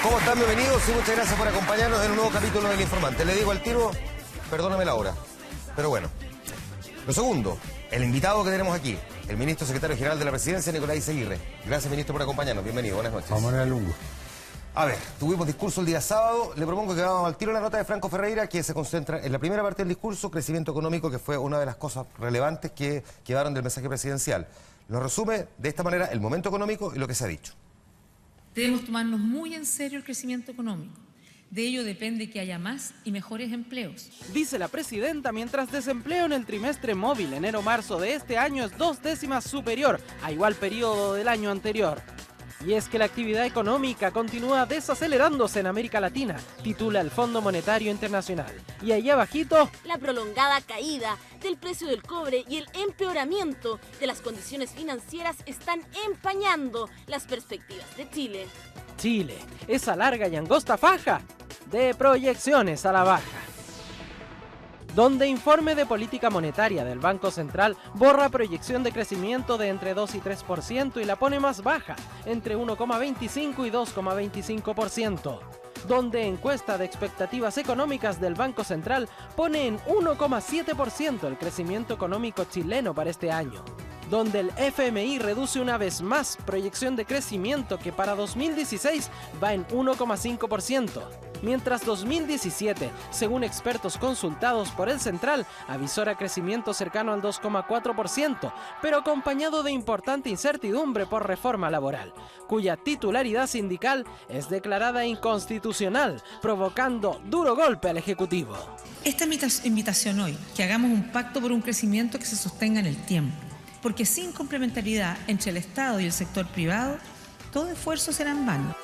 ¿Cómo están? Bienvenidos y muchas gracias por acompañarnos en un nuevo capítulo del Informante. Le digo al tiro, perdóname la hora, pero bueno. Lo segundo, el invitado que tenemos aquí, el ministro secretario general de la Presidencia, Nicolás Izaguirre. Gracias, ministro, por acompañarnos. Bienvenido, buenas noches. Vamos a lungo. A ver, tuvimos discurso el día sábado. Le propongo que vamos al tiro la nota de Franco Ferreira, que se concentra en la primera parte del discurso, crecimiento económico, que fue una de las cosas relevantes que quedaron del mensaje presidencial. Nos resume de esta manera el momento económico y lo que se ha dicho. Debemos tomarnos muy en serio el crecimiento económico. De ello depende que haya más y mejores empleos. Dice la presidenta mientras desempleo en el trimestre móvil enero-marzo de este año es 2 décimas superior a igual periodo del año anterior. Y es que la actividad económica continúa desacelerándose en América Latina, titula el Fondo Monetario Internacional. Y ahí abajito, la prolongada caída del precio del cobre y el empeoramiento de las condiciones financieras están empañando las perspectivas de Chile. Chile, esa larga y angosta faja de proyecciones a la baja. Donde informe de política monetaria del Banco Central borra proyección de crecimiento de entre 2 y 3% y la pone más baja, entre 1,25 y 2,25%. Donde encuesta de expectativas económicas del Banco Central pone en 1,7% el crecimiento económico chileno para este año. Donde el FMI reduce una vez más proyección de crecimiento que para 2016 va en 1,5%. Mientras 2017, según expertos consultados por el Central, avisora crecimiento cercano al 2,4%, pero acompañado de importante incertidumbre por reforma laboral, cuya titularidad sindical es declarada inconstitucional, provocando duro golpe al Ejecutivo. Esta invitación hoy, que hagamos un pacto por un crecimiento que se sostenga en el tiempo, porque sin complementariedad entre el Estado y el sector privado, todo esfuerzo será en vano.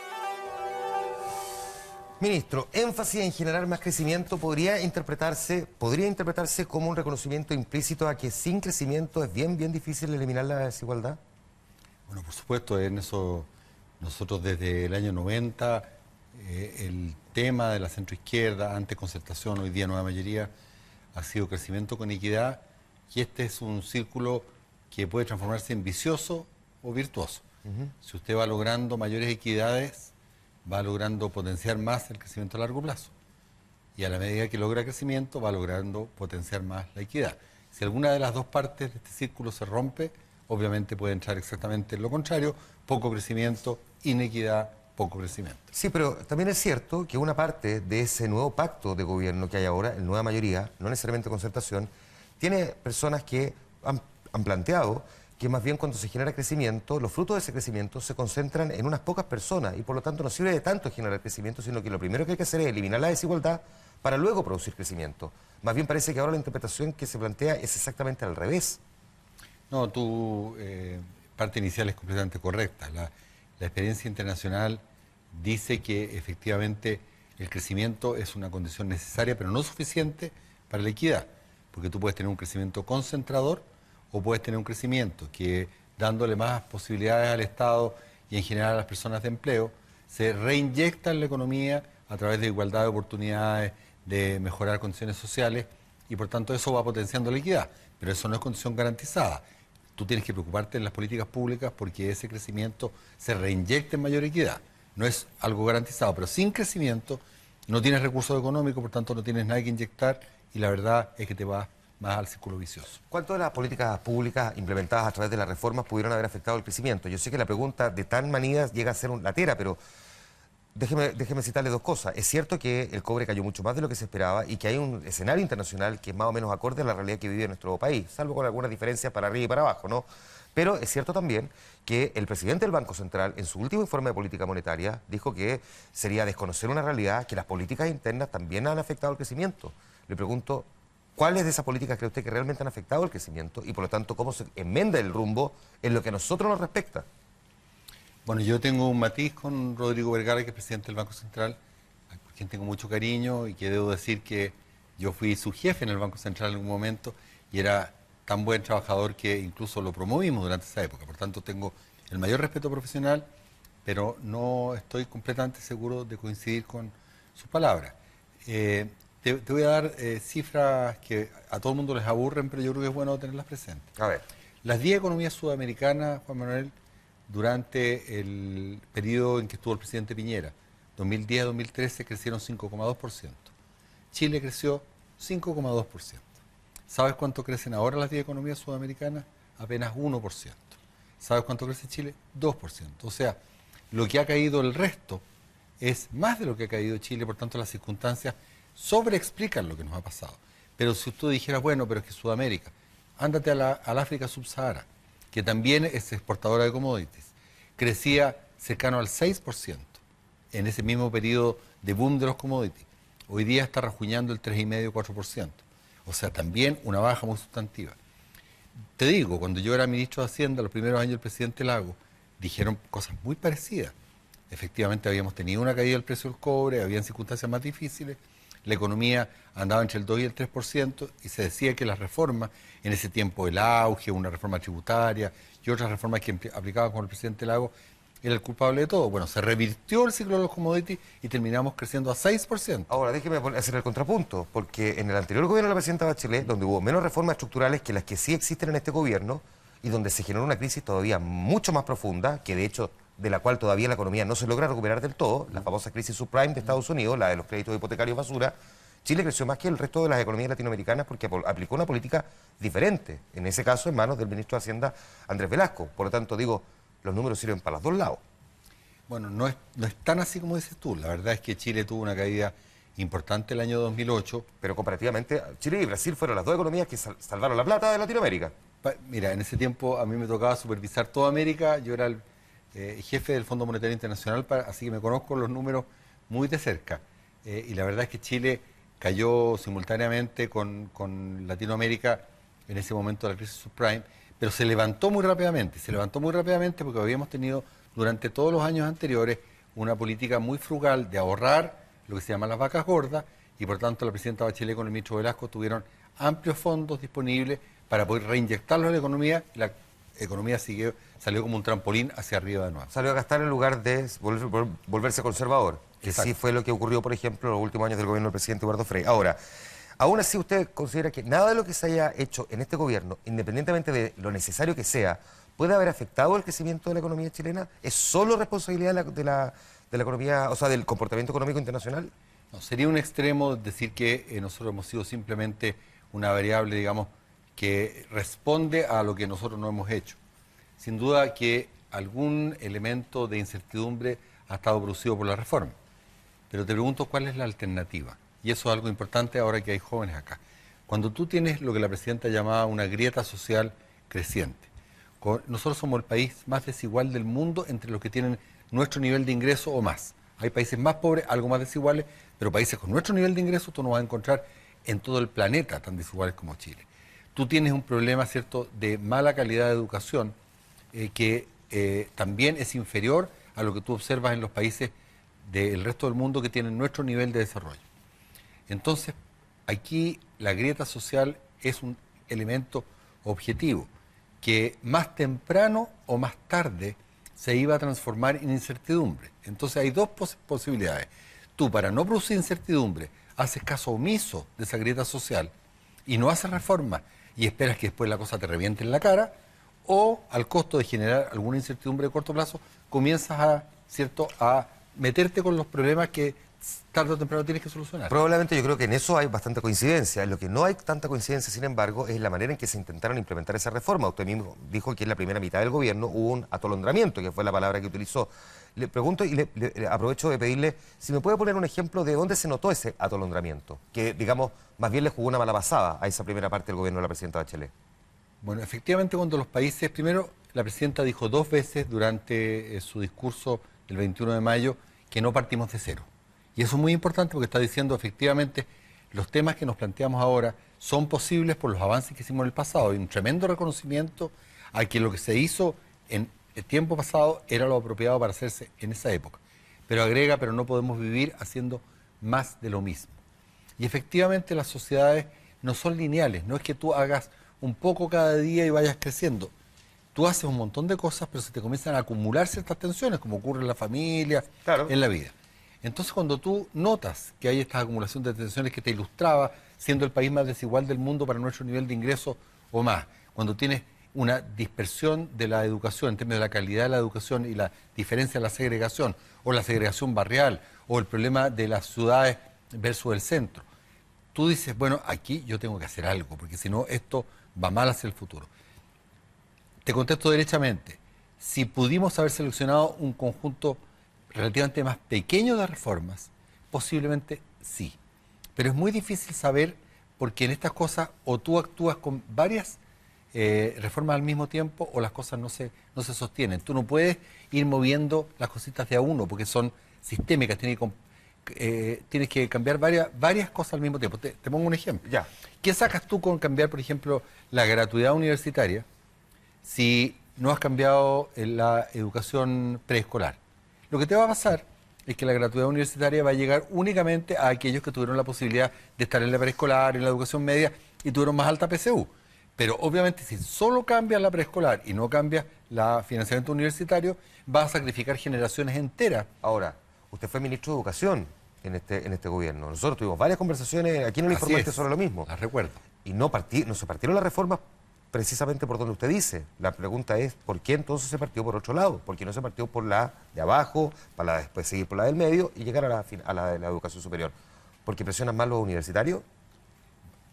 Ministro, énfasis en generar más crecimiento podría interpretarse como un reconocimiento implícito a que sin crecimiento es bien difícil eliminar la desigualdad. Bueno, por supuesto, en eso nosotros desde el año 90, el tema de la centroizquierda, antes concertación, hoy día nueva mayoría, ha sido crecimiento con equidad, y este es un círculo que puede transformarse en vicioso o virtuoso. Si usted va logrando mayores equidades, va logrando potenciar más el crecimiento a largo plazo. Y a la medida que logra crecimiento, va logrando potenciar más la equidad. Si alguna de las dos partes de este círculo se rompe, obviamente puede entrar exactamente en lo contrario: poco crecimiento, inequidad, poco crecimiento. Sí, pero también es cierto que una parte de ese nuevo pacto de gobierno que hay ahora, en nueva mayoría, no necesariamente concertación, tiene personas que han planteado que más bien cuando se genera crecimiento, los frutos de ese crecimiento se concentran en unas pocas personas y por lo tanto no sirve de tanto generar crecimiento, sino que lo primero que hay que hacer es eliminar la desigualdad para luego producir crecimiento. Más bien parece que ahora la interpretación que se plantea es exactamente al revés. No, tu parte inicial es completamente correcta. La experiencia internacional dice que efectivamente el crecimiento es una condición necesaria, pero no suficiente para la equidad, porque tú puedes tener un crecimiento concentrador o puedes tener un crecimiento que, dándole más posibilidades al Estado y en general a las personas de empleo, se reinyecta en la economía a través de igualdad de oportunidades, de mejorar condiciones sociales, y por tanto eso va potenciando la equidad. Pero eso no es condición garantizada. Tú tienes que preocuparte en las políticas públicas porque ese crecimiento se reinyecte en mayor equidad. No es algo garantizado, pero sin crecimiento no tienes recursos económicos, por tanto no tienes nada que inyectar, y la verdad es que te vas más al círculo vicioso. ¿Cuánto de las políticas públicas implementadas a través de las reformas pudieron haber afectado el crecimiento? Yo sé que la pregunta de tan manida llega a ser latera, pero déjeme citarle dos cosas. Es cierto que el cobre cayó mucho más de lo que se esperaba y que hay un escenario internacional que es más o menos acorde a la realidad que vive nuestro país, salvo con algunas diferencias para arriba y para abajo, ¿no? Pero es cierto también que el presidente del Banco Central, en su último informe de política monetaria, dijo que sería desconocer una realidad, que las políticas internas también han afectado el crecimiento. Le pregunto, ¿cuáles de esas políticas cree usted que realmente han afectado el crecimiento y por lo tanto cómo se enmenda el rumbo en lo que a nosotros nos respecta? Bueno, yo tengo un matiz con Rodrigo Vergara, que es presidente del Banco Central, por quien tengo mucho cariño, y que debo decir que yo fui su jefe en el Banco Central en algún momento y era tan buen trabajador que incluso lo promovimos durante esa época. Por tanto, tengo el mayor respeto profesional, pero no estoy completamente seguro de coincidir con sus palabras. Te voy a dar cifras que a todo el mundo les aburren, pero yo creo que es bueno tenerlas presentes. A ver. Las 10 economías sudamericanas, Juan Manuel, durante el periodo en que estuvo el presidente Piñera, 2010-2013 crecieron 5,2%. Chile creció 5,2%. ¿Sabes cuánto crecen ahora las 10 economías sudamericanas? Apenas 1%. ¿Sabes cuánto crece Chile? 2%. O sea, lo que ha caído el resto es más de lo que ha caído Chile, por tanto las circunstancias sobreexplican lo que nos ha pasado. Pero si tú dijeras, bueno, pero es que Sudamérica, ándate al África subsahara, que también es exportadora de commodities, crecía cercano al 6% en ese mismo periodo de boom de los commodities. Hoy día está rajuñando el 3,5-4%. O sea, también una baja muy sustantiva. Te digo, cuando yo era ministro de Hacienda, los primeros años del presidente Lagos, dijeron cosas muy parecidas. Efectivamente habíamos tenido una caída del precio del cobre, habían circunstancias más difíciles, la economía andaba entre el 2 y el 3% y se decía que las reformas, en ese tiempo el auge, una reforma tributaria y otras reformas que aplicaba con el presidente Lagos, era el culpable de todo. Bueno, se revirtió el ciclo de los commodities y terminamos creciendo a 6%. Ahora, déjeme hacer el contrapunto, porque en el anterior gobierno de la presidenta Bachelet, donde hubo menos reformas estructurales que las que sí existen en este gobierno, y donde se generó una crisis todavía mucho más profunda, que de hecho de la cual todavía la economía no se logra recuperar del todo, la famosa crisis subprime de Estados Unidos, la de los créditos hipotecarios basura, Chile creció más que el resto de las economías latinoamericanas porque aplicó una política diferente, en ese caso en manos del ministro de Hacienda, Andrés Velasco. Por lo tanto, digo, los números sirven para los dos lados. Bueno, no es tan así como dices tú. La verdad es que Chile tuvo una caída importante el año 2008. Pero comparativamente, Chile y Brasil fueron las dos economías que salvaron la plata de Latinoamérica. Mira, en ese tiempo a mí me tocaba supervisar toda América. Yo era el jefe del Fondo Monetario Internacional, así que me conozco los números muy de cerca. Y la verdad es que Chile cayó simultáneamente con Latinoamérica en ese momento de la crisis subprime, pero se levantó muy rápidamente. Se levantó muy rápidamente porque habíamos tenido durante todos los años anteriores una política muy frugal de ahorrar lo que se llama las vacas gordas, y por tanto la presidenta Bachelet con el ministro Velasco tuvieron amplios fondos disponibles para poder reinyectarlos en la economía, y la economía salió como un trampolín hacia arriba de nuevo. Salió a gastar en lugar de volverse conservador, que Exacto. sí fue lo que ocurrió, por ejemplo, en los últimos años del gobierno del presidente Eduardo Frei. Ahora, aún así usted considera que nada de lo que se haya hecho en este gobierno, independientemente de lo necesario que sea, puede haber afectado el crecimiento de la economía chilena. ¿Es solo responsabilidad de la economía, o sea, del comportamiento económico internacional? No, sería un extremo decir que nosotros hemos sido simplemente una variable, digamos, que responde a lo que nosotros no hemos hecho. Sin duda que algún elemento de incertidumbre ha estado producido por la reforma. Pero te pregunto cuál es la alternativa. Y eso es algo importante ahora que hay jóvenes acá. Cuando tú tienes lo que la presidenta llamaba una grieta social creciente, nosotros somos el país más desigual del mundo entre los que tienen nuestro nivel de ingreso o más. Hay países más pobres, algo más desiguales, pero países con nuestro nivel de ingreso tú no vas a encontrar en todo el planeta tan desiguales como Chile. Tú tienes un problema, ¿cierto?, de mala calidad de educación que también es inferior a lo que tú observas en los países del resto del mundo que tienen nuestro nivel de desarrollo. Entonces, aquí la grieta social es un elemento objetivo que más temprano o más tarde se iba a transformar en incertidumbre. Entonces hay dos posibilidades. Tú, para no producir incertidumbre, haces caso omiso de esa grieta social y no haces reformas y esperas que después la cosa te reviente en la cara, o al costo de generar alguna incertidumbre de corto plazo, comienzas a meterte con los problemas que tarde o temprano tienes que solucionar. Probablemente yo creo que en eso hay bastante coincidencia. En lo que no hay tanta coincidencia, sin embargo, es la manera en que se intentaron implementar esa reforma. Usted mismo dijo que en la primera mitad del gobierno hubo un atolondramiento, que fue la palabra que utilizó. Le pregunto y le aprovecho de pedirle si me puede poner un ejemplo de dónde se notó ese atolondramiento, que, digamos, más bien le jugó una mala pasada a esa primera parte del gobierno de la presidenta Bachelet. Bueno, efectivamente, cuando los países, primero, la presidenta dijo 2 veces durante su discurso el 21 de mayo que no partimos de cero. Y eso es muy importante porque está diciendo, efectivamente, los temas que nos planteamos ahora son posibles por los avances que hicimos en el pasado. Hay un tremendo reconocimiento a que lo que se hizo en el tiempo pasado era lo apropiado para hacerse en esa época. Pero agrega, pero no podemos vivir haciendo más de lo mismo. Y efectivamente las sociedades no son lineales, no es que tú hagas un poco cada día y vayas creciendo. Tú haces un montón de cosas, pero se te comienzan a acumular ciertas tensiones, como ocurre en la familia, claro, en la vida. Entonces, cuando tú notas que hay esta acumulación de tensiones que te ilustraba, siendo el país más desigual del mundo para nuestro nivel de ingreso o más, cuando tienes una dispersión de la educación en términos de la calidad de la educación y la diferencia de la segregación, o la segregación barrial, o el problema de las ciudades versus el centro. Tú dices, bueno, aquí yo tengo que hacer algo, porque si no, esto va mal hacia el futuro. Te contesto derechamente. Si pudimos haber seleccionado un conjunto relativamente más pequeño de reformas, posiblemente sí. Pero es muy difícil saber, porque en estas cosas o tú actúas con varias reformas al mismo tiempo, o las cosas no se sostienen. Tú no puedes ir moviendo las cositas de a uno, porque son sistémicas, tienes que cambiar varias cosas al mismo tiempo. Te pongo un ejemplo. Ya. ¿Qué sacas tú con cambiar, por ejemplo, la gratuidad universitaria si no has cambiado la educación preescolar? Lo que te va a pasar es que la gratuidad universitaria va a llegar únicamente a aquellos que tuvieron la posibilidad de estar en la preescolar, en la educación media, y tuvieron más alta PSU. Pero obviamente si solo cambias la preescolar y no cambias el financiamiento universitario, vas a sacrificar generaciones enteras. Ahora, usted fue ministro de Educación en este gobierno. Nosotros tuvimos varias conversaciones, aquí no le informaste sobre lo mismo. Las recuerdo. Y no se partieron las reformas precisamente por donde usted dice. La pregunta es, ¿por qué entonces se partió por otro lado? ¿Por qué no se partió por la de abajo, para después seguir por la del medio y llegar a la de la educación superior? ¿Porque presionan más los universitarios?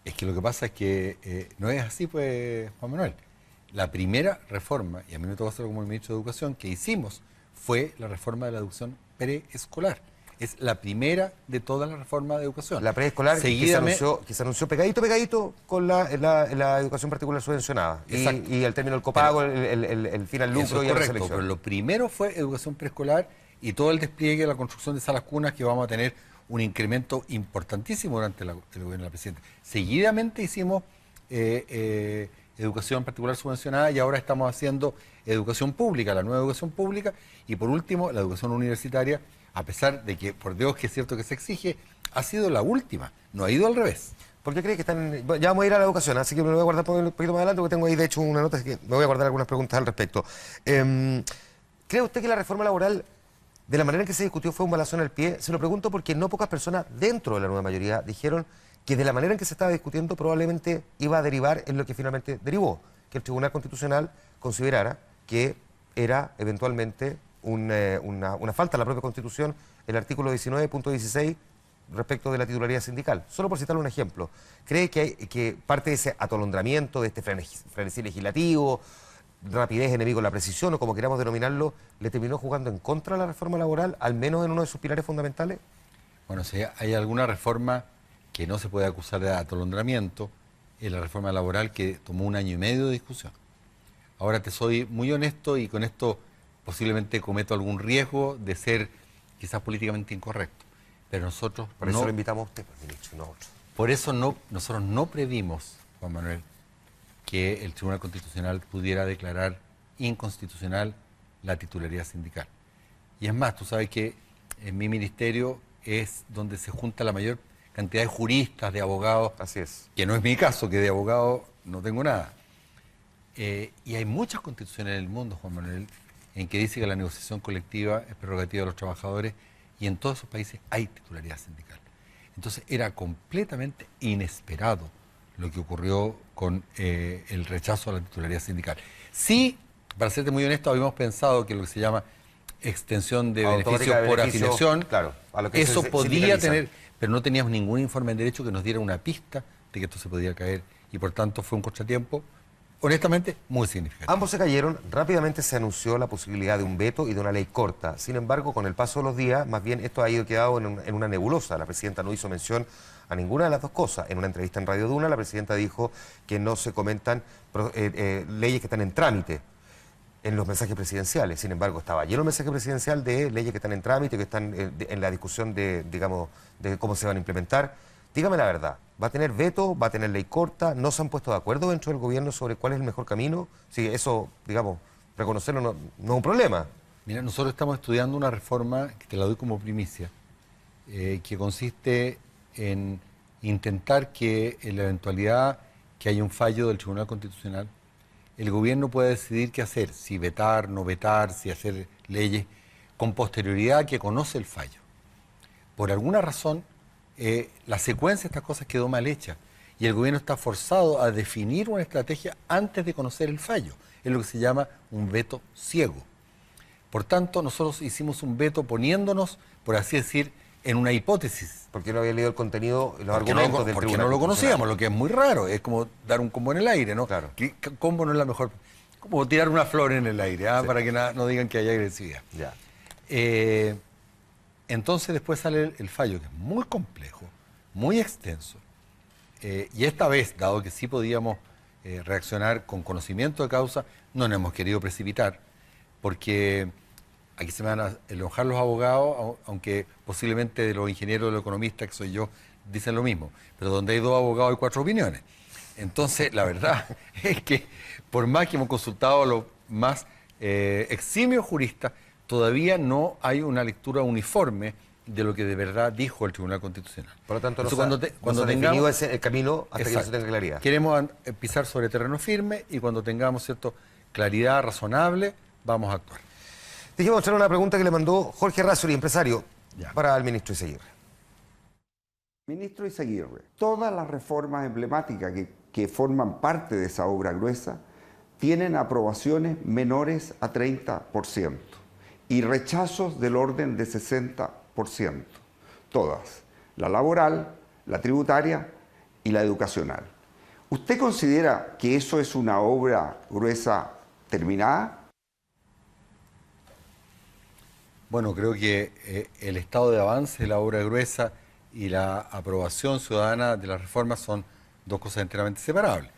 Es que lo que pasa es que no es así, pues, Juan Manuel. La primera reforma, y a mí me tocó hacerlo como el ministro de Educación, que hicimos, fue la reforma de la educación preescolar. Es la primera de todas las reformas de educación. La preescolar que se anunció pegadito con la educación particular subvencionada. Y el término del copago, el fin al lucro y la selección. Pero lo primero fue educación preescolar y todo el despliegue, la construcción de salas cunas, que vamos a tener un incremento importantísimo durante el gobierno de la presidenta. Seguidamente hicimos educación particular subvencionada, y ahora estamos haciendo educación pública, la nueva educación pública, y por último la educación universitaria, a pesar de que, por Dios, que es cierto que se exige, ha sido la última, no ha ido al revés. ¿Por qué cree que están...? Ya vamos a ir a la educación, así que me lo voy a guardar un poquito más adelante, porque tengo ahí, de hecho, una nota, así que me voy a guardar algunas preguntas al respecto. ¿Cree usted que la reforma laboral, de la manera en que se discutió, fue un balazo en el pie? Se lo pregunto porque no pocas personas dentro de la nueva mayoría dijeron que de la manera en que se estaba discutiendo probablemente iba a derivar en lo que finalmente derivó, que el Tribunal Constitucional considerara que era eventualmente una falta a la propia Constitución el artículo 19.16 respecto de la titularidad sindical. Solo por citarle un ejemplo, ¿cree que parte de ese atolondramiento, de este frenesí legislativo, rapidez enemigo de la precisión, o como queramos denominarlo, le terminó jugando en contra de la reforma laboral, al menos en uno de sus pilares fundamentales? Bueno, si hay alguna reforma que no se puede acusar de atolondramiento, es la reforma laboral, que tomó 1 año y medio de discusión. Ahora te soy muy honesto, y con esto posiblemente cometo algún riesgo de ser quizás políticamente incorrecto, pero nosotros por eso lo invitamos a usted, ministro, no a otro. Por eso nosotros no previmos, Juan Manuel, que el Tribunal Constitucional pudiera declarar inconstitucional la titularidad sindical. Y es más, tú sabes que en mi ministerio es donde se junta la mayor cantidad de juristas, de abogados. Así es. Que no es mi caso, que de abogado no tengo nada. Y hay muchas constituciones en el mundo, Juan Manuel, en que dice que la negociación colectiva es prerrogativa de los trabajadores, y en todos esos países hay titularidad sindical. Entonces era completamente inesperado lo que ocurrió con el rechazo a la titularidad sindical. Sí, para serte muy honesto, habíamos pensado que lo que se llama extensión de beneficios por afiliación, claro, a lo que eso se podía sindicaliza. tener, pero no teníamos ningún informe en derecho que nos diera una pista de que esto se podía caer, y por tanto fue un contratiempo, honestamente, muy significativo. Ambos se cayeron, rápidamente se anunció la posibilidad de un veto y de una ley corta. Sin embargo, con el paso de los días, más bien esto ha ido quedado en una nebulosa. La presidenta no hizo mención a ninguna de las dos cosas. En una entrevista en Radio Duna, la presidenta dijo que no se comentan leyes que están en trámite en los mensajes presidenciales. Sin embargo, estaba lleno el mensaje presidencial de leyes que están en trámite, que están en la discusión de cómo se van a implementar. Dígame la verdad, ¿va a tener veto? ¿Va a tener ley corta? ¿No se han puesto de acuerdo dentro del gobierno sobre cuál es el mejor camino? Sí, eso, reconocerlo no es un problema. Mira, nosotros estamos estudiando una reforma, que te la doy como primicia, que consiste en intentar que, en la eventualidad que haya un fallo del Tribunal Constitucional, el gobierno pueda decidir qué hacer, si vetar, no vetar, si hacer leyes, con posterioridad a que conoce el fallo. Por alguna razón, la secuencia de estas cosas quedó mal hecha, Y el gobierno está forzado a definir una estrategia antes de conocer el fallo. Es lo que se llama un veto ciego. Por tanto, nosotros hicimos un veto poniéndonos, por así decir, en una hipótesis. ¿Por qué no había leído el contenido y los argumentos del Porque Tribunal no lo Constitucional? conocíamos, lo que es muy raro. Es como dar un combo en el aire, ¿no? Claro. Que combo no es la mejor. Como tirar una flor en el aire, Sí. para que no digan que hay agresividad. Ya. Entonces después sale el fallo, que es muy complejo, muy extenso. Y esta vez, dado que sí podíamos reaccionar con conocimiento de causa, no nos hemos querido precipitar, porque aquí se me van a enojar los abogados, aunque posiblemente de los ingenieros, de los economistas, que soy yo, dicen lo mismo. Pero donde hay 2 abogados hay 4 opiniones. Entonces, la verdad es que por más que hemos consultado a los más eximios juristas, todavía no hay una lectura uniforme de lo que de verdad dijo el Tribunal Constitucional. Por lo tanto, Entonces, cuando tengamos definido el camino hasta que no se tenga claridad. Queremos pisar sobre terreno firme y cuando tengamos claridad razonable, vamos a actuar. Dijimos mostrar una pregunta que le mandó Jorge Razzoli, empresario, para el ministro Izaguirre. Ministro Izaguirre, todas las reformas emblemáticas que forman parte de esa obra gruesa tienen aprobaciones menores a 30% y rechazos del orden de 60%. Todas, la laboral, la tributaria y la educacional. ¿Usted considera que eso es una obra gruesa terminada? Bueno, creo que el estado de avance de la obra gruesa y la aprobación ciudadana de las reformas son 2 cosas enteramente separables.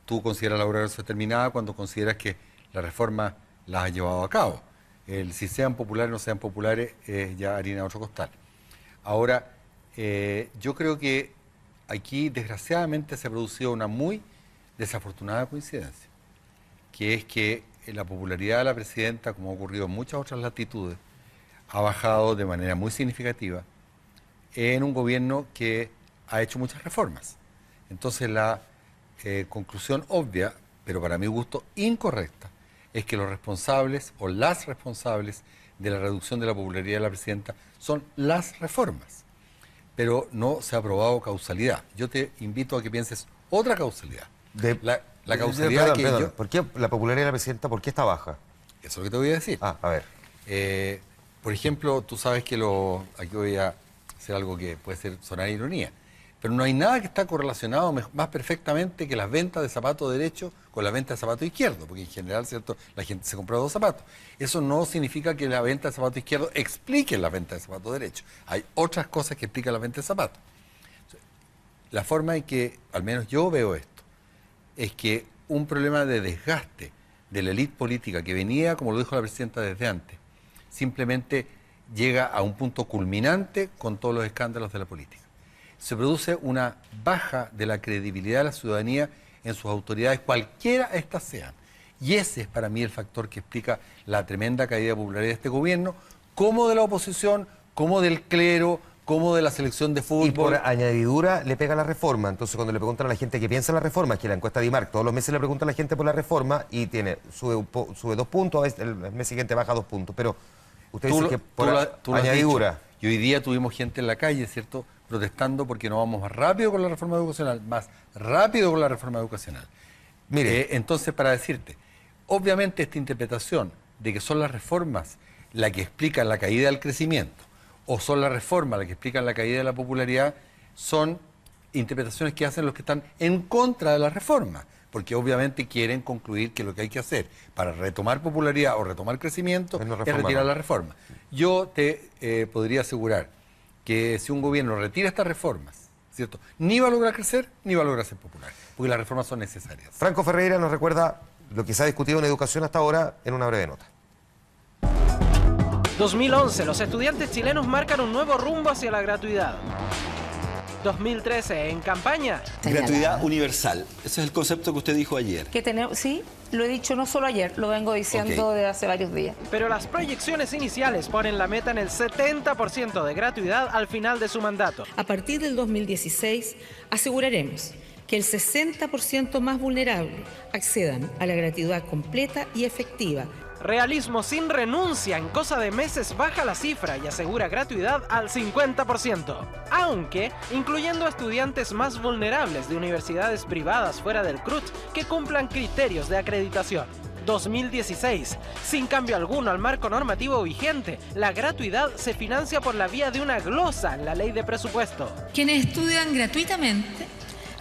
Tú consideras la obra gruesa terminada cuando consideras que la reforma las ha llevado a cabo. Si sean populares o no sean populares, ya harina de otro costal. Ahora, yo creo que aquí, desgraciadamente, se ha producido una muy desafortunada coincidencia, que es que la popularidad de la presidenta, como ha ocurrido en muchas otras latitudes, ha bajado de manera muy significativa en un gobierno que ha hecho muchas reformas. Entonces, la conclusión obvia, pero para mi gusto incorrecta, es que los responsables o las responsables de la reducción de la popularidad de la presidenta son las reformas, pero no se ha probado causalidad. Yo te invito a que pienses otra causalidad. La causalidad Perdón. ¿Por qué la popularidad de la presidenta, por qué está baja? Eso es lo que te voy a decir. A ver. Por ejemplo, tú sabes que aquí voy a hacer algo que puede sonar ironía, pero no hay nada que está correlacionado más perfectamente que las ventas de zapato derecho con la venta de zapato izquierdo, porque en general, ¿cierto?, la gente se compra 2 zapatos. Eso no significa que la venta de zapato izquierdo explique la venta de zapato derecho. Hay otras cosas que explican la venta de zapatos. La forma en que, al menos yo veo esto, es que un problema de desgaste de la élite política que venía, como lo dijo la presidenta desde antes, simplemente llega a un punto culminante con todos los escándalos de la política. Se produce una baja de la credibilidad de la ciudadanía en sus autoridades, cualquiera estas sean. Y ese es para mí el factor que explica la tremenda caída de popularidad de este gobierno, como de la oposición, como del clero, como de la selección de fútbol. Y por añadidura le pega la reforma. Entonces, cuando le preguntan a la gente qué piensa de la reforma, que la encuesta de IMARC todos los meses le pregunta a la gente por la reforma y sube 2 puntos, a veces el mes siguiente baja 2 puntos. Pero usted dice que por añadidura. Y hoy día tuvimos gente en la calle, ¿cierto?, protestando porque no vamos más rápido con la reforma educacional, más rápido con la reforma educacional. Mire, entonces, para decirte, obviamente esta interpretación de que son las reformas las que explican la caída del crecimiento o son las reformas las que explican la caída de la popularidad, son interpretaciones que hacen los que están en contra de la reforma, porque obviamente quieren concluir que lo que hay que hacer para retomar popularidad o retomar crecimiento es retirar la reforma. Yo te podría asegurar que si un gobierno retira estas reformas, ¿cierto?, ni va a lograr crecer ni va a lograr ser popular, porque las reformas son necesarias. Franco Ferreira nos recuerda lo que se ha discutido en educación hasta ahora en una breve nota. 2011, los estudiantes chilenos marcan un nuevo rumbo hacia la gratuidad. 2013, en campaña. Gratuidad universal. Ese es el concepto que usted dijo ayer. Que tenemos, sí, lo he dicho no solo ayer, lo vengo diciendo desde hace varios días. Pero las proyecciones iniciales ponen la meta en el 70% de gratuidad al final de su mandato. A partir del 2016, aseguraremos que el 60% más vulnerable accedan a la gratuidad completa y efectiva. Realismo sin renuncia, en cosa de meses baja la cifra y asegura gratuidad al 50%, aunque incluyendo a estudiantes más vulnerables de universidades privadas fuera del CRUT que cumplan criterios de acreditación. 2016. Sin cambio alguno al marco normativo vigente, la gratuidad se financia por la vía de una glosa en la ley de presupuesto. Quienes estudian gratuitamente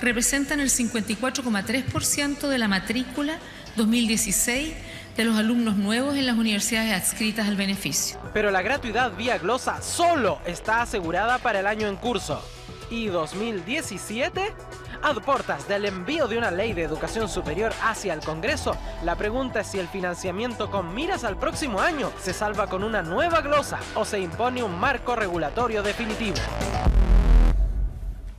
representan el 54,3% de la matrícula 2016 de los alumnos nuevos en las universidades adscritas al beneficio. Pero la gratuidad vía glosa solo está asegurada para el año en curso. ¿Y 2017? A portas del envío de una ley de educación superior hacia el Congreso, la pregunta es si el financiamiento con miras al próximo año se salva con una nueva glosa o se impone un marco regulatorio definitivo.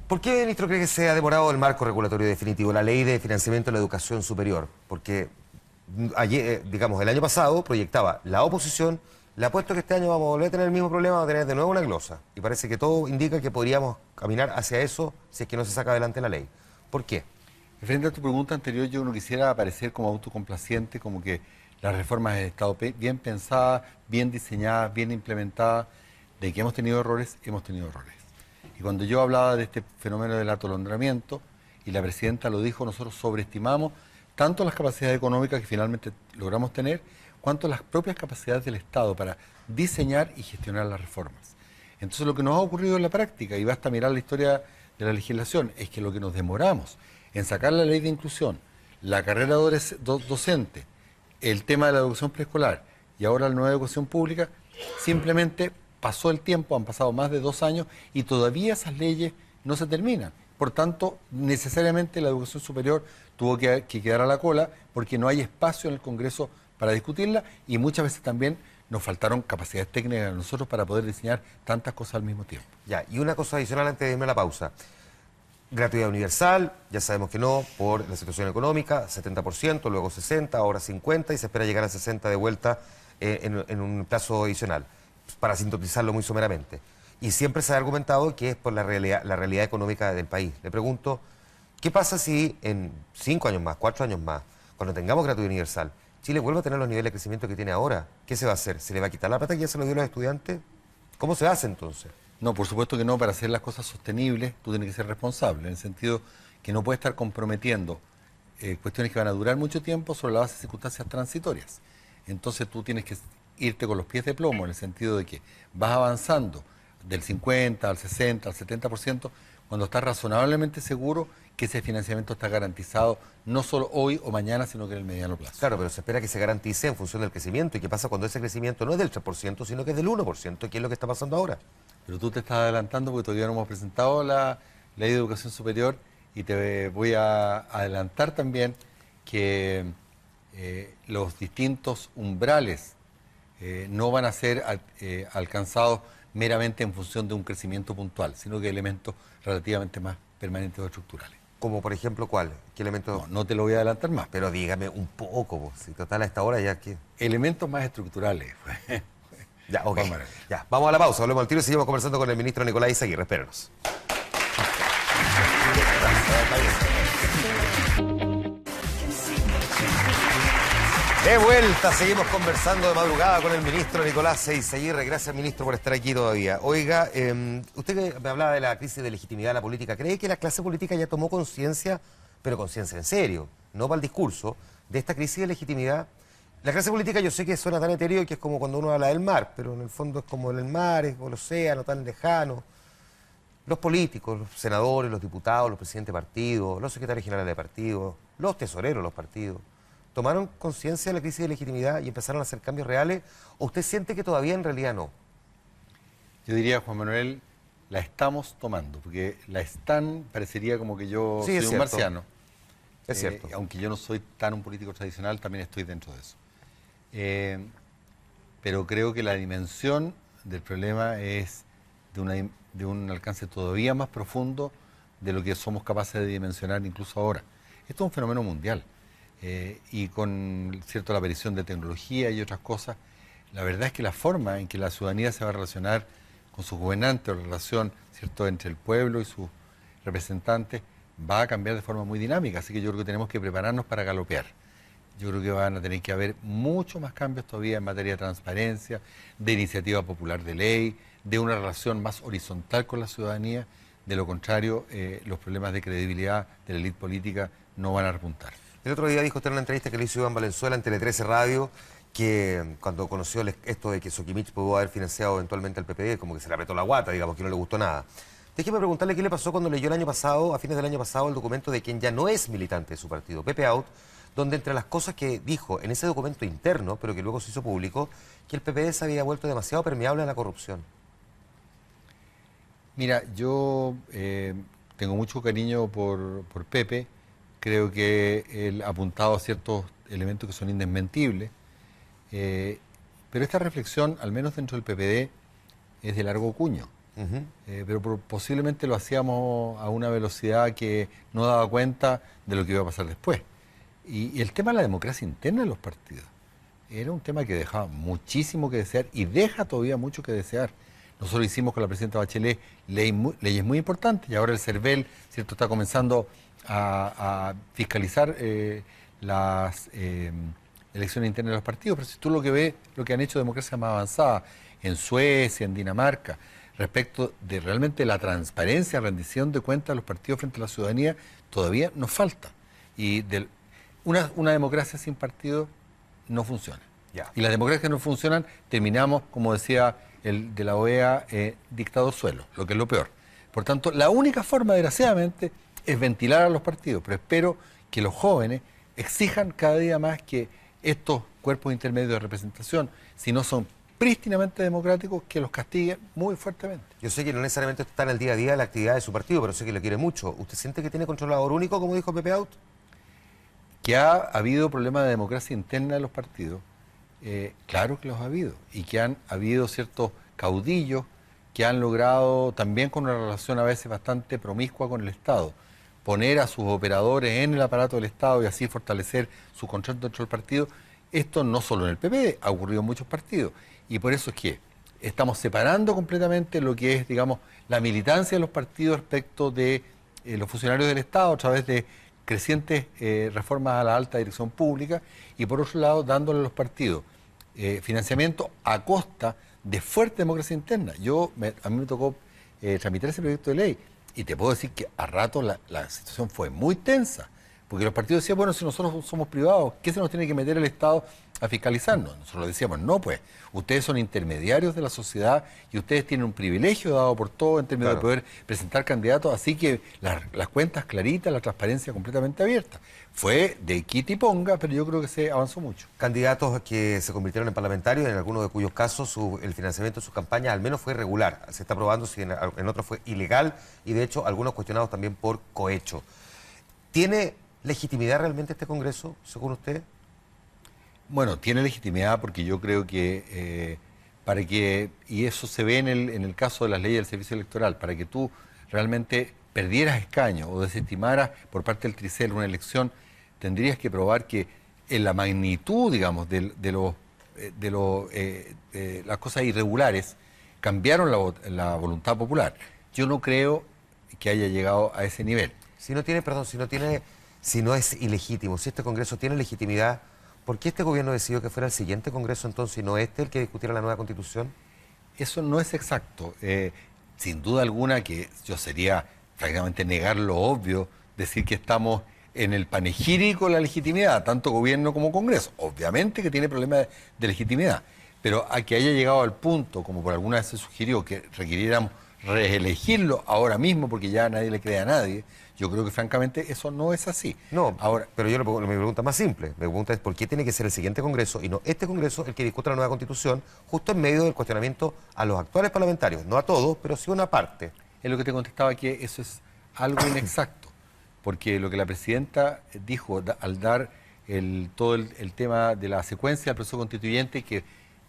¿Por qué, ministro, cree que se ha demorado el marco regulatorio definitivo, la ley de financiamiento de la educación superior? Porque ayer, digamos, el año pasado proyectaba la oposición, le apuesto que este año vamos a volver a tener el mismo problema, vamos a tener de nuevo una glosa. Y parece que todo indica que podríamos caminar hacia eso si es que no se saca adelante la ley. ¿Por qué? Frente a tu pregunta anterior, yo no quisiera parecer como autocomplaciente, como que las reformas han estado bien pensadas, bien diseñadas, bien implementadas. De que hemos tenido errores, hemos tenido errores. Y cuando yo hablaba de este fenómeno del atolondramiento, y la presidenta lo dijo, nosotros sobreestimamos tanto las capacidades económicas que finalmente logramos tener, cuanto las propias capacidades del Estado para diseñar y gestionar las reformas. Entonces lo que nos ha ocurrido en la práctica, y basta mirar la historia de la legislación, es que lo que nos demoramos en sacar la ley de inclusión, la carrera docente, el tema de la educación preescolar y ahora la nueva educación pública, simplemente pasó el tiempo, han pasado más de 2 años y todavía esas leyes no se terminan. Por tanto, necesariamente la educación superior tuvo que quedar a la cola porque no hay espacio en el Congreso para discutirla y muchas veces también nos faltaron capacidades técnicas a nosotros para poder diseñar tantas cosas al mismo tiempo. Ya, y una cosa adicional antes de irme a la pausa. Gratuidad universal, ya sabemos que no, por la situación económica, 70%, luego 60%, ahora 50% y se espera llegar a 60% de vuelta en un plazo adicional, para sintetizarlo muy someramente. Y siempre se ha argumentado que es por la realidad económica del país. Le pregunto, ¿qué pasa si en 5 años más, 4 años más, cuando tengamos gratuidad universal, Chile vuelve a tener los niveles de crecimiento que tiene ahora? ¿Qué se va a hacer? ¿Se le va a quitar la plata que ya se lo dio a los estudiantes? ¿Cómo se hace entonces? No, por supuesto que no. Para hacer las cosas sostenibles, tú tienes que ser responsable, en el sentido que no puedes estar comprometiendo cuestiones que van a durar mucho tiempo sobre la base de circunstancias transitorias. Entonces tú tienes que irte con los pies de plomo, en el sentido de que vas avanzando del 50 al 60, al 70%, cuando estás razonablemente seguro que ese financiamiento está garantizado no solo hoy o mañana, sino que en el mediano plazo. Claro, pero se espera que se garantice en función del crecimiento. ¿Y qué pasa cuando ese crecimiento no es del 3%, sino que es del 1%? ¿Qué es lo que está pasando ahora? Pero tú te estás adelantando porque todavía no hemos presentado la ley de educación superior y te voy a adelantar también que los distintos umbrales no van a ser alcanzados meramente en función de un crecimiento puntual, sino que elementos relativamente más permanentes o estructurales. Como por ejemplo, ¿cuál? ¿Qué elementos? No te lo voy a adelantar más. Pero dígame un poco, pues, si total a esta hora ya que... Elementos más estructurales. Ya, ok. Vamos a la pausa, volvemos al tiro y seguimos conversando con el ministro Nicolás Izaguirre. Espérenos. De vuelta, seguimos conversando de madrugada con el ministro Nicolás Izaguirre. Gracias, ministro, por estar aquí todavía. Oiga, usted que me hablaba de la crisis de legitimidad de la política, ¿cree que la clase política ya tomó conciencia, pero conciencia en serio, no para el discurso, de esta crisis de legitimidad? La clase política yo sé que suena tan etéreo que es como cuando uno habla del mar, pero en el fondo es como el mar, es como el océano, tan lejano. Los políticos, los senadores, los diputados, los presidentes de partidos, los secretarios generales de partidos, los tesoreros de los partidos, ¿tomaron conciencia de la crisis de legitimidad y empezaron a hacer cambios reales? ¿O usted siente que todavía en realidad no? Yo diría, Juan Manuel, la estamos tomando, porque la están, parecería como que yo soy un marciano. Es cierto. Aunque yo no soy tan un político tradicional, también estoy dentro de eso. Pero creo que la dimensión del problema es de un alcance todavía más profundo de lo que somos capaces de dimensionar incluso ahora. Esto es un fenómeno mundial. Y con la aparición de tecnología y otras cosas, la verdad es que la forma en que la ciudadanía se va a relacionar con sus gobernantes, o la relación entre el pueblo y sus representantes, va a cambiar de forma muy dinámica. Así que yo creo que tenemos que prepararnos para galopear. Yo creo que van a tener que haber muchos más cambios todavía en materia de transparencia, de iniciativa popular de ley, de una relación más horizontal con la ciudadanía. De lo contrario, los problemas de credibilidad de la élite política no van a repuntar. El otro día dijo usted en una entrevista que le hizo Iván Valenzuela en Tele 13 Radio que cuando conoció esto de que Soquimich pudo haber financiado eventualmente al PPD, como que se le apretó la guata, digamos, que no le gustó nada. Déjeme preguntarle qué le pasó cuando leyó el año pasado, a fines del año pasado, el documento de quien ya no es militante de su partido, Pepe Out, donde entre las cosas que dijo en ese documento interno, pero que luego se hizo público, que el PPD se había vuelto demasiado permeable a la corrupción. Mira, yo tengo mucho cariño por Pepe. Creo que él ha apuntado a ciertos elementos que son indesmentibles. Pero esta reflexión, al menos dentro del PPD, es de largo cuño. Pero posiblemente lo hacíamos a una velocidad que no daba cuenta de lo que iba a pasar después. Y el tema de la democracia interna de los partidos era un tema que dejaba muchísimo que desear y deja todavía mucho que desear. Nosotros hicimos con la presidenta Bachelet leyes muy importantes y ahora el CERVEL, ¿cierto?, está comenzando a fiscalizar las elecciones internas de los partidos. Pero si tú lo que ves, lo que han hecho democracias más avanzadas en Suecia, en Dinamarca, respecto de realmente la transparencia, rendición de cuentas de los partidos frente a la ciudadanía, todavía nos falta. Y una democracia sin partido no funciona. Ya. Y las democracias que no funcionan, terminamos, como decía el de la OEA, dictador suelo, lo que es lo peor. Por tanto, la única forma, desgraciadamente, es ventilar a los partidos, pero espero que los jóvenes exijan cada día más que estos cuerpos intermedios de representación, si no son prístinamente democráticos, que los castiguen muy fuertemente. Yo sé que no necesariamente está en el día a día de la actividad de su partido, pero sé que lo quiere mucho. ¿Usted siente que tiene controlador único, como dijo Pepe Out? Que ha habido problemas de democracia interna de los partidos, claro que los ha habido, y que han habido ciertos caudillos que han logrado, también con una relación a veces bastante promiscua con el Estado, poner a sus operadores en el aparato del Estado y así fortalecer su control dentro del partido. Esto no solo en el PP, ha ocurrido en muchos partidos, y por eso es que estamos separando completamente lo que es, digamos, la militancia de los partidos respecto de los funcionarios del Estado a través de crecientes reformas a la alta dirección pública, y por otro lado dándole a los partidos financiamiento a costa de fuerte democracia interna. A mí me tocó tramitar ese proyecto de ley y te puedo decir que a rato la situación fue muy tensa, porque los partidos decían, bueno, si nosotros somos privados, ¿qué se nos tiene que meter el Estado a fiscalizarnos? Nosotros decíamos, no, pues, ustedes son intermediarios de la sociedad y ustedes tienen un privilegio dado por todo en términos de poder presentar candidatos, así que las cuentas claritas, la transparencia completamente abierta. Fue de quita y ponga, pero yo creo que se avanzó mucho. Candidatos que se convirtieron en parlamentarios, en algunos de cuyos casos el financiamiento de sus campañas al menos fue irregular. Se está probando si en otros fue ilegal y de hecho algunos cuestionados también por cohecho. ¿Tiene legitimidad realmente este Congreso, según usted? Bueno, tiene legitimidad porque yo creo que y eso se ve en el caso de las leyes del servicio electoral, para que tú realmente perdieras escaño o desestimaras por parte del Tricel una elección, tendrías que probar que en la magnitud, digamos, de las cosas irregulares cambiaron la voluntad popular. Yo no creo que haya llegado a ese nivel. Si no es ilegítimo, si este Congreso tiene legitimidad, ¿por qué este gobierno decidió que fuera el siguiente Congreso entonces y no el que discutiera la nueva Constitución? Eso no es exacto. Sin duda alguna que yo sería francamente negar lo obvio, decir que estamos en el panegírico de la legitimidad, tanto gobierno como Congreso. Obviamente que tiene problemas de legitimidad, pero a que haya llegado al punto, como por alguna vez se sugirió, que requiriéramos reelegirlo ahora mismo porque ya nadie le cree a nadie, yo creo que francamente eso no es así. No, ahora, pero mi pregunta es más simple. Mi pregunta es ¿por qué tiene que ser el siguiente Congreso y no este Congreso el que discuta la nueva Constitución justo en medio del cuestionamiento a los actuales parlamentarios? No a todos, pero sí a una parte. Es lo que te contestaba, que eso es algo inexacto, porque lo que la presidenta dijo al dar todo el tema de la secuencia del proceso constituyente, que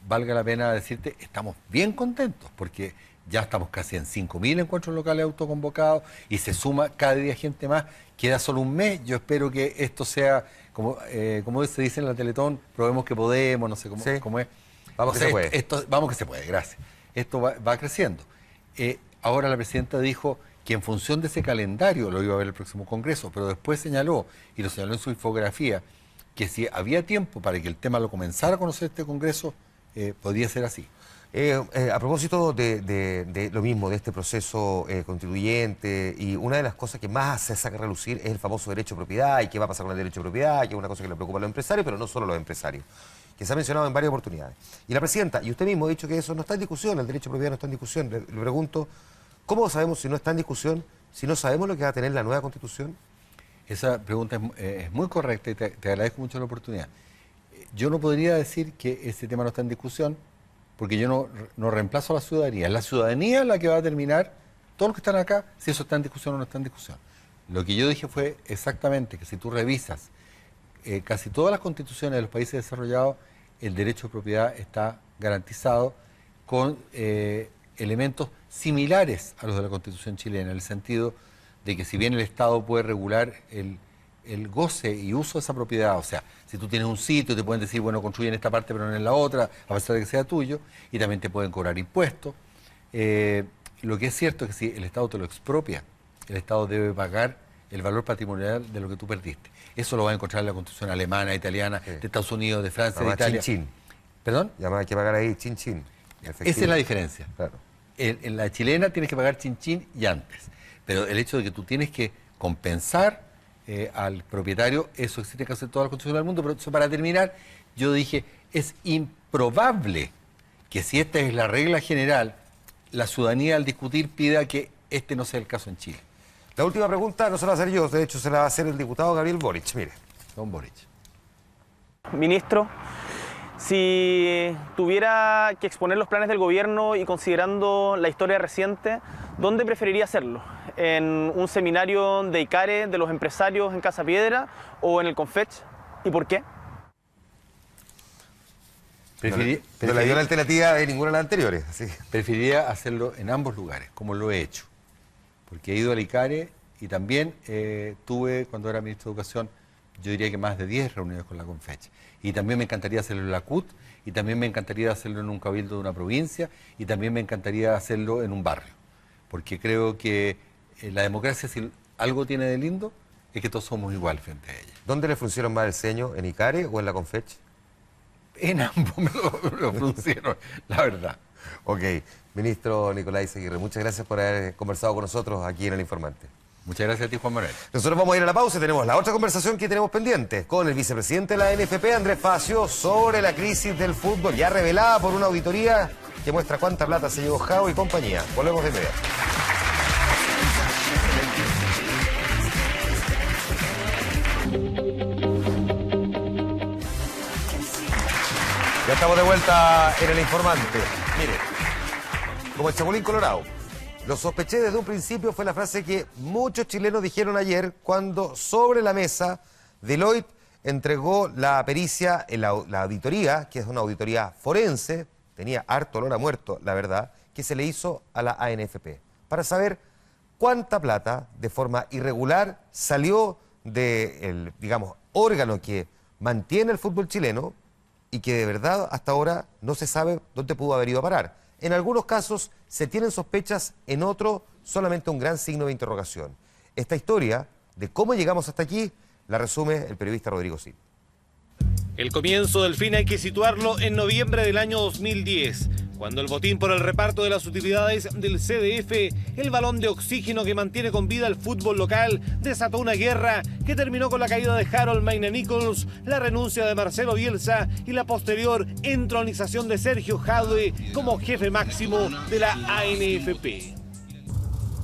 valga la pena decirte, estamos bien contentos, porque ya estamos casi en 5.000 encuentros locales autoconvocados y se suma cada día gente más. Queda solo un mes. Yo espero que esto sea, como se dice en la Teletón, probemos que podemos, no sé cómo es. Vamos que se puede. Vamos que se puede, gracias. Esto va creciendo. Ahora la presidenta dijo que en función de ese calendario lo iba a ver el próximo Congreso, pero después señaló, y lo señaló en su infografía, que si había tiempo para que el tema lo comenzara a conocer este Congreso, podía ser así. A propósito de lo mismo, de este proceso constituyente, y una de las cosas que más se saca a relucir es el famoso derecho de propiedad y qué va a pasar con el derecho de propiedad, que es una cosa que le preocupa a los empresarios, pero no solo a los empresarios, que se ha mencionado en varias oportunidades. Y la presidenta, y usted mismo ha dicho que eso no está en discusión, el derecho de propiedad no está en discusión. Le pregunto, ¿cómo sabemos si no está en discusión, si no sabemos lo que va a tener la nueva Constitución? Esa pregunta es muy correcta y te agradezco mucho la oportunidad. Yo no podría decir que ese tema no está en discusión, porque yo no reemplazo a la ciudadanía. Es la ciudadanía la que va a determinar, todos los que están acá, si eso está en discusión o no está en discusión. Lo que yo dije fue exactamente que si tú revisas casi todas las constituciones de los países desarrollados, el derecho de propiedad está garantizado con elementos similares a los de la Constitución chilena, en el sentido de que si bien el Estado puede regular el goce y uso de esa propiedad, o sea, si tú tienes un sitio te pueden decir, bueno, construye en esta parte pero no en la otra, a pesar de que sea tuyo, y también te pueden cobrar impuestos. Lo que es cierto es que si el Estado te lo expropia, el Estado debe pagar el valor patrimonial de lo que tú perdiste. Eso lo vas a encontrar en la Constitución alemana, italiana, de Estados Unidos, de Francia, de Italia. Chin, chin. ¿Perdón? Ya más hay que pagar ahí chin, chin. Esa es la diferencia. Claro. En la chilena tienes que pagar chin, chin y antes. Pero el hecho de que tú tienes que compensar al propietario, eso existe que hacer toda la Constitución del mundo. Pero eso, para terminar, yo dije, es improbable que si esta es la regla general, la ciudadanía al discutir pida que este no sea el caso en Chile. La última pregunta no se la va a hacer yo, de hecho se la va a hacer el diputado Gabriel Boric. Mire. Don Boric. Ministro, si tuviera que exponer los planes del gobierno y considerando la historia reciente, ¿dónde preferiría hacerlo? ¿En un seminario de ICARE de los empresarios en Casa Piedra o en el Confech? ¿Y por qué? No le dio la alternativa de ninguna de las anteriores. Así. Preferiría hacerlo en ambos lugares, como lo he hecho. Porque he ido al ICARE y también tuve, cuando era ministro de Educación, yo diría que más de 10 reuniones con la Confech. Y también me encantaría hacerlo en la CUT, y también me encantaría hacerlo en un cabildo de una provincia, y también me encantaría hacerlo en un barrio. Porque creo que la democracia, si algo tiene de lindo, es que todos somos iguales frente a ella. ¿Dónde le fruncieron más el ceño? ¿En ICARE o en la Confech? En ambos me lo fruncieron, la verdad. Ok. Ministro Nicolás Izaguirre, muchas gracias por haber conversado con nosotros aquí en El Informante. Muchas gracias a ti, Juan Manuel. Nosotros vamos a ir a la pausa y tenemos la otra conversación que tenemos pendiente con el vicepresidente de la NFP, Andrés Facio, sobre la crisis del fútbol, ya revelada por una auditoría que muestra cuánta plata se llevó Jao y compañía. Volvemos de inmediato. Ya estamos de vuelta en El Informante. Mire, como el Chapulín Colorado. Lo sospeché desde un principio, fue la frase que muchos chilenos dijeron ayer cuando sobre la mesa Deloitte entregó la pericia, la auditoría, que es una auditoría forense, tenía harto olor a muerto, la verdad, que se le hizo a la ANFP, para saber cuánta plata de forma irregular salió del, digamos, órgano que mantiene el fútbol chileno y que de verdad hasta ahora no se sabe dónde pudo haber ido a parar. En algunos casos se tienen sospechas, en otros solamente un gran signo de interrogación. Esta historia de cómo llegamos hasta aquí la resume el periodista Rodrigo Cid. El comienzo del fin hay que situarlo en noviembre del año 2010, cuando el botín por el reparto de las utilidades del CDF, el balón de oxígeno que mantiene con vida el fútbol local, desató una guerra que terminó con la caída de Harold Maine Nichols, la renuncia de Marcelo Bielsa y la posterior entronización de Sergio Jadwe como jefe máximo de la ANFP.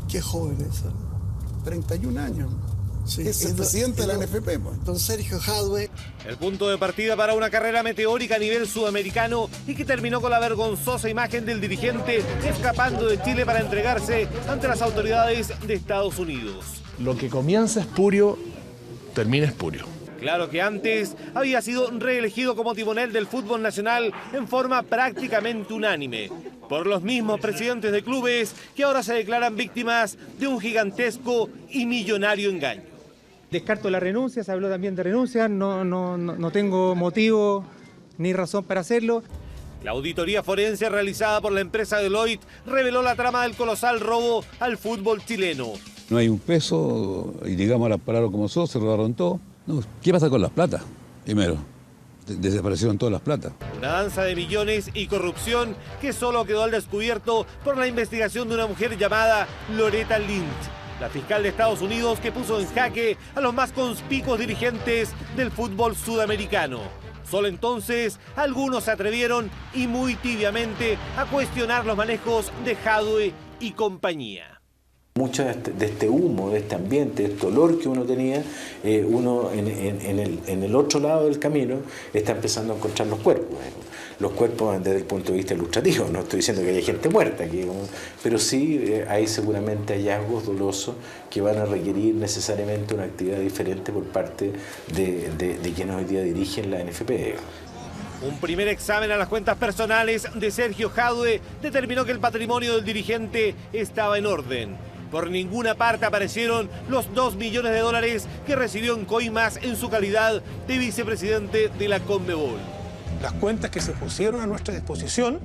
Qué joven es, 31 años. Sí, es el presidente de la NFP, don Sergio Jadwe. El punto de partida para una carrera meteórica a nivel sudamericano y que terminó con la vergonzosa imagen del dirigente escapando de Chile para entregarse ante las autoridades de Estados Unidos. Lo que comienza espurio, termina espurio. Claro que antes había sido reelegido como timonel del fútbol nacional en forma prácticamente unánime por los mismos presidentes de clubes que ahora se declaran víctimas de un gigantesco y millonario engaño. Descarto la renuncia, se habló también de renuncia, no tengo motivo ni razón para hacerlo. La auditoría forense realizada por la empresa Deloitte reveló la trama del colosal robo al fútbol chileno. No hay un peso, y digamos las palabras como son, se robaron todo. No, ¿qué pasa con las plata? Primero, desaparecieron todas las plata. Una danza de millones y corrupción que solo quedó al descubierto por la investigación de una mujer llamada Loretta Lynch, la fiscal de Estados Unidos que puso en jaque a los más conspicuos dirigentes del fútbol sudamericano. Solo entonces algunos se atrevieron y muy tibiamente a cuestionar los manejos de Jadwe y compañía. Mucho de este humo, de este ambiente, de este olor que uno tenía, uno en el otro lado del camino está empezando a encontrar los cuerpos. Los cuerpos desde el punto de vista ilustrativo, no estoy diciendo que haya gente muerta aquí, pero sí hay seguramente hallazgos dolosos que van a requerir necesariamente una actividad diferente por parte de quienes hoy día dirigen la NFP. Un primer examen a las cuentas personales de Sergio Jadwe determinó que el patrimonio del dirigente estaba en orden. Por ninguna parte aparecieron los $2 millones que recibió en coimas en su calidad de vicepresidente de la Conmebol. Las cuentas que se pusieron a nuestra disposición,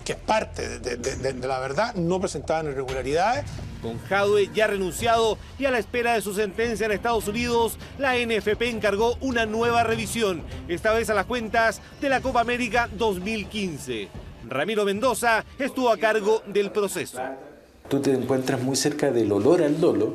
que es parte de la verdad, no presentaban irregularidades. Con Jadwe ya renunciado y a la espera de su sentencia en Estados Unidos, la NFP encargó una nueva revisión, esta vez a las cuentas de la Copa América 2015. Ramiro Mendoza estuvo a cargo del proceso. Tú te encuentras muy cerca del olor al dolo,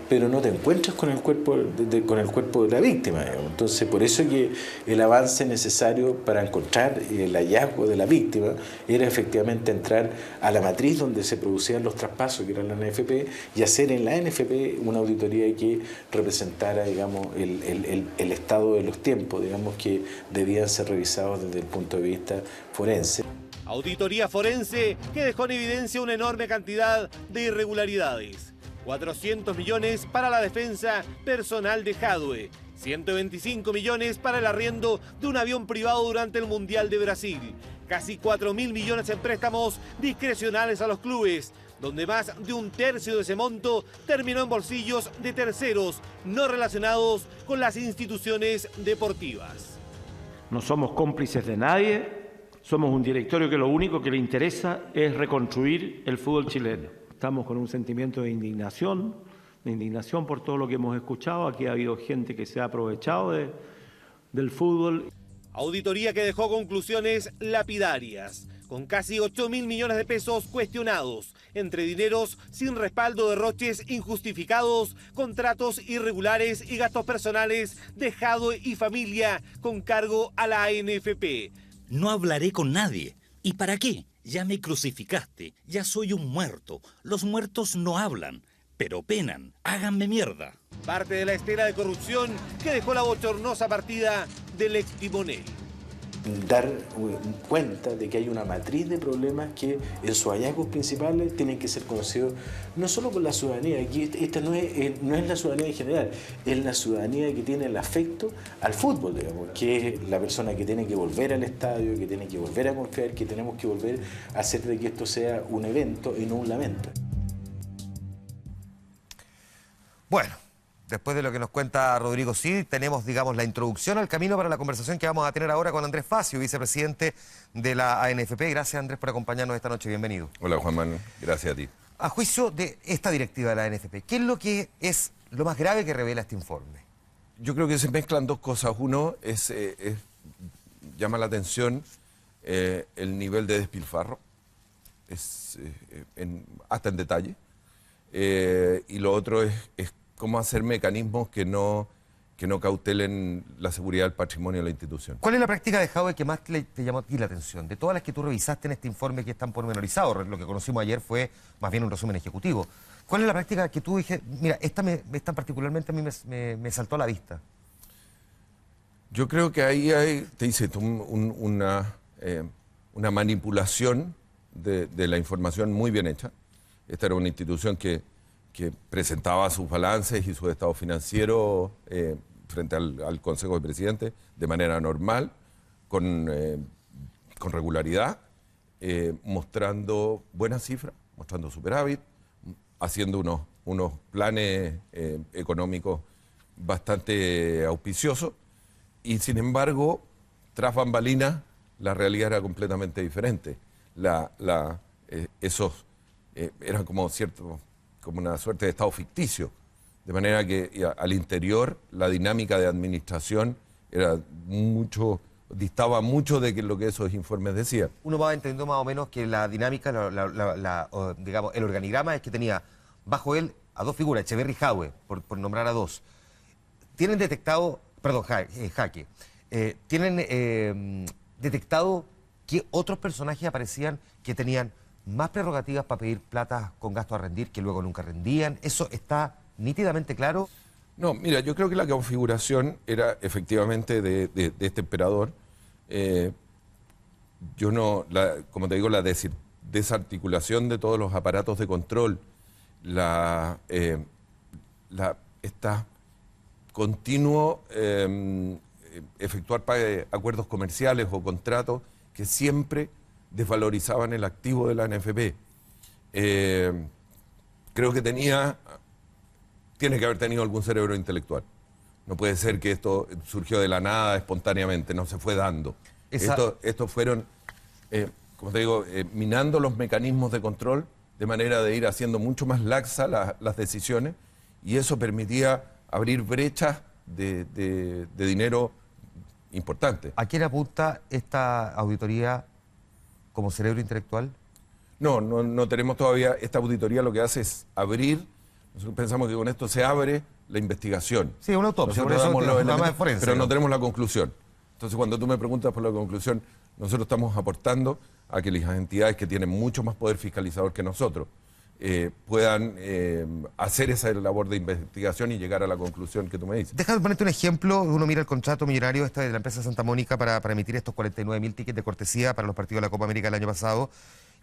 pero no te encuentras con el cuerpo de la víctima. Entonces, por eso que el avance necesario para encontrar el hallazgo de la víctima era efectivamente entrar a la matriz donde se producían los traspasos, que era la NFP, y hacer en la NFP una auditoría que representara, digamos, el estado de los tiempos, digamos, que debían ser revisados desde el punto de vista forense. Auditoría forense que dejó en evidencia una enorme cantidad de irregularidades. 400 millones para la defensa personal de Jadwe, 125 millones para el arriendo de un avión privado durante el Mundial de Brasil, casi 4.000 millones en préstamos discrecionales a los clubes, donde más de un tercio de ese monto terminó en bolsillos de terceros no relacionados con las instituciones deportivas. No somos cómplices de nadie. Somos un directorio que lo único que le interesa es reconstruir el fútbol chileno. Estamos con un sentimiento de indignación por todo lo que hemos escuchado. Aquí ha habido gente que se ha aprovechado del fútbol. Auditoría que dejó conclusiones lapidarias, con casi 8.000 millones de pesos cuestionados, entre dineros sin respaldo, derroches injustificados, contratos irregulares y gastos personales de Jadwe y familia con cargo a la ANFP. No hablaré con nadie. ¿Y para qué? Ya me crucificaste, ya soy un muerto. Los muertos no hablan, pero penan. Háganme mierda. Parte de la estela de corrupción que dejó la bochornosa partida del ex timonel. Dar cuenta de que hay una matriz de problemas que en sus hallazgos principales tienen que ser conocidos no solo por la ciudadanía, aquí esta no es la ciudadanía en general, es la ciudadanía que tiene el afecto al fútbol, digamos, que es la persona que tiene que volver al estadio, que tiene que volver a confiar, que tenemos que volver a hacer de que esto sea un evento y no un lamento. Bueno. Después de lo que nos cuenta Rodrigo Cid, tenemos, digamos, la introducción al camino para la conversación que vamos a tener ahora con Andrés Facio, vicepresidente de la ANFP. Gracias, Andrés, por acompañarnos esta noche. Bienvenido. Hola, Juan Manuel. Gracias a ti. A juicio de esta directiva de la ANFP, ¿qué es lo que es lo más grave que revela este informe? Yo creo que se mezclan dos cosas. Uno llama la atención el nivel de despilfarro, hasta en detalle. Y lo otro es cómo hacer mecanismos que no cautelen la seguridad del patrimonio de la institución. ¿Cuál es la práctica de Jadwe que más te llamó a ti la atención? De todas las que tú revisaste en este informe que es tan pormenorizado, lo que conocimos ayer fue más bien un resumen ejecutivo. ¿Cuál es la práctica que tú dije, mira, esta particularmente a mí me saltó a la vista? Yo creo que ahí hay, te dice, una manipulación de la información muy bien hecha. Esta era una institución que presentaba sus balances y su estado financiero frente al Consejo de Presidentes de manera normal, con regularidad, mostrando buenas cifras, mostrando superávit, haciendo unos planes económicos bastante auspiciosos, y sin embargo, tras bambalinas, la realidad era completamente diferente. Eran como una suerte de estado ficticio, de manera que al interior la dinámica de administración distaba mucho de lo que esos informes decían. Uno va entendiendo más o menos que la dinámica, digamos, el organigrama es que tenía bajo él a dos figuras, Echeverri y Jadwe, por nombrar a dos. Tienen detectado, perdón, Jaque, tienen detectado que otros personajes aparecían que tenían más prerrogativas para pedir plata con gasto a rendir, que luego nunca rendían. ¿Eso está nítidamente claro? No, mira, yo creo que la configuración era efectivamente de este emperador. Como te digo, la desarticulación de todos los aparatos de control, esta continuo efectuar acuerdos comerciales o contratos que siempre desvalorizaban el activo de la ANFP. Creo que tiene que haber tenido algún cerebro intelectual. No puede ser que esto surgió de la nada espontáneamente, no se fue dando. Estos fueron, como te digo, minando los mecanismos de control de manera de ir haciendo mucho más laxa las decisiones, y eso permitía abrir brechas de dinero importante. ¿A quién apunta esta auditoría como cerebro intelectual? No tenemos todavía. Esta auditoría lo que hace es abrir. Nosotros pensamos que con esto se abre la investigación. Sí, una autopsia, pero no tenemos la conclusión. Entonces, cuando tú me preguntas por la conclusión, nosotros estamos aportando a que las entidades que tienen mucho más poder fiscalizador que nosotros puedan hacer esa labor de investigación y llegar a la conclusión que tú me dices. Déjame ponerte un ejemplo. Uno mira el contrato millonario de la empresa Santa Mónica para emitir estos 49.000 tickets de cortesía para los partidos de la Copa América del año pasado,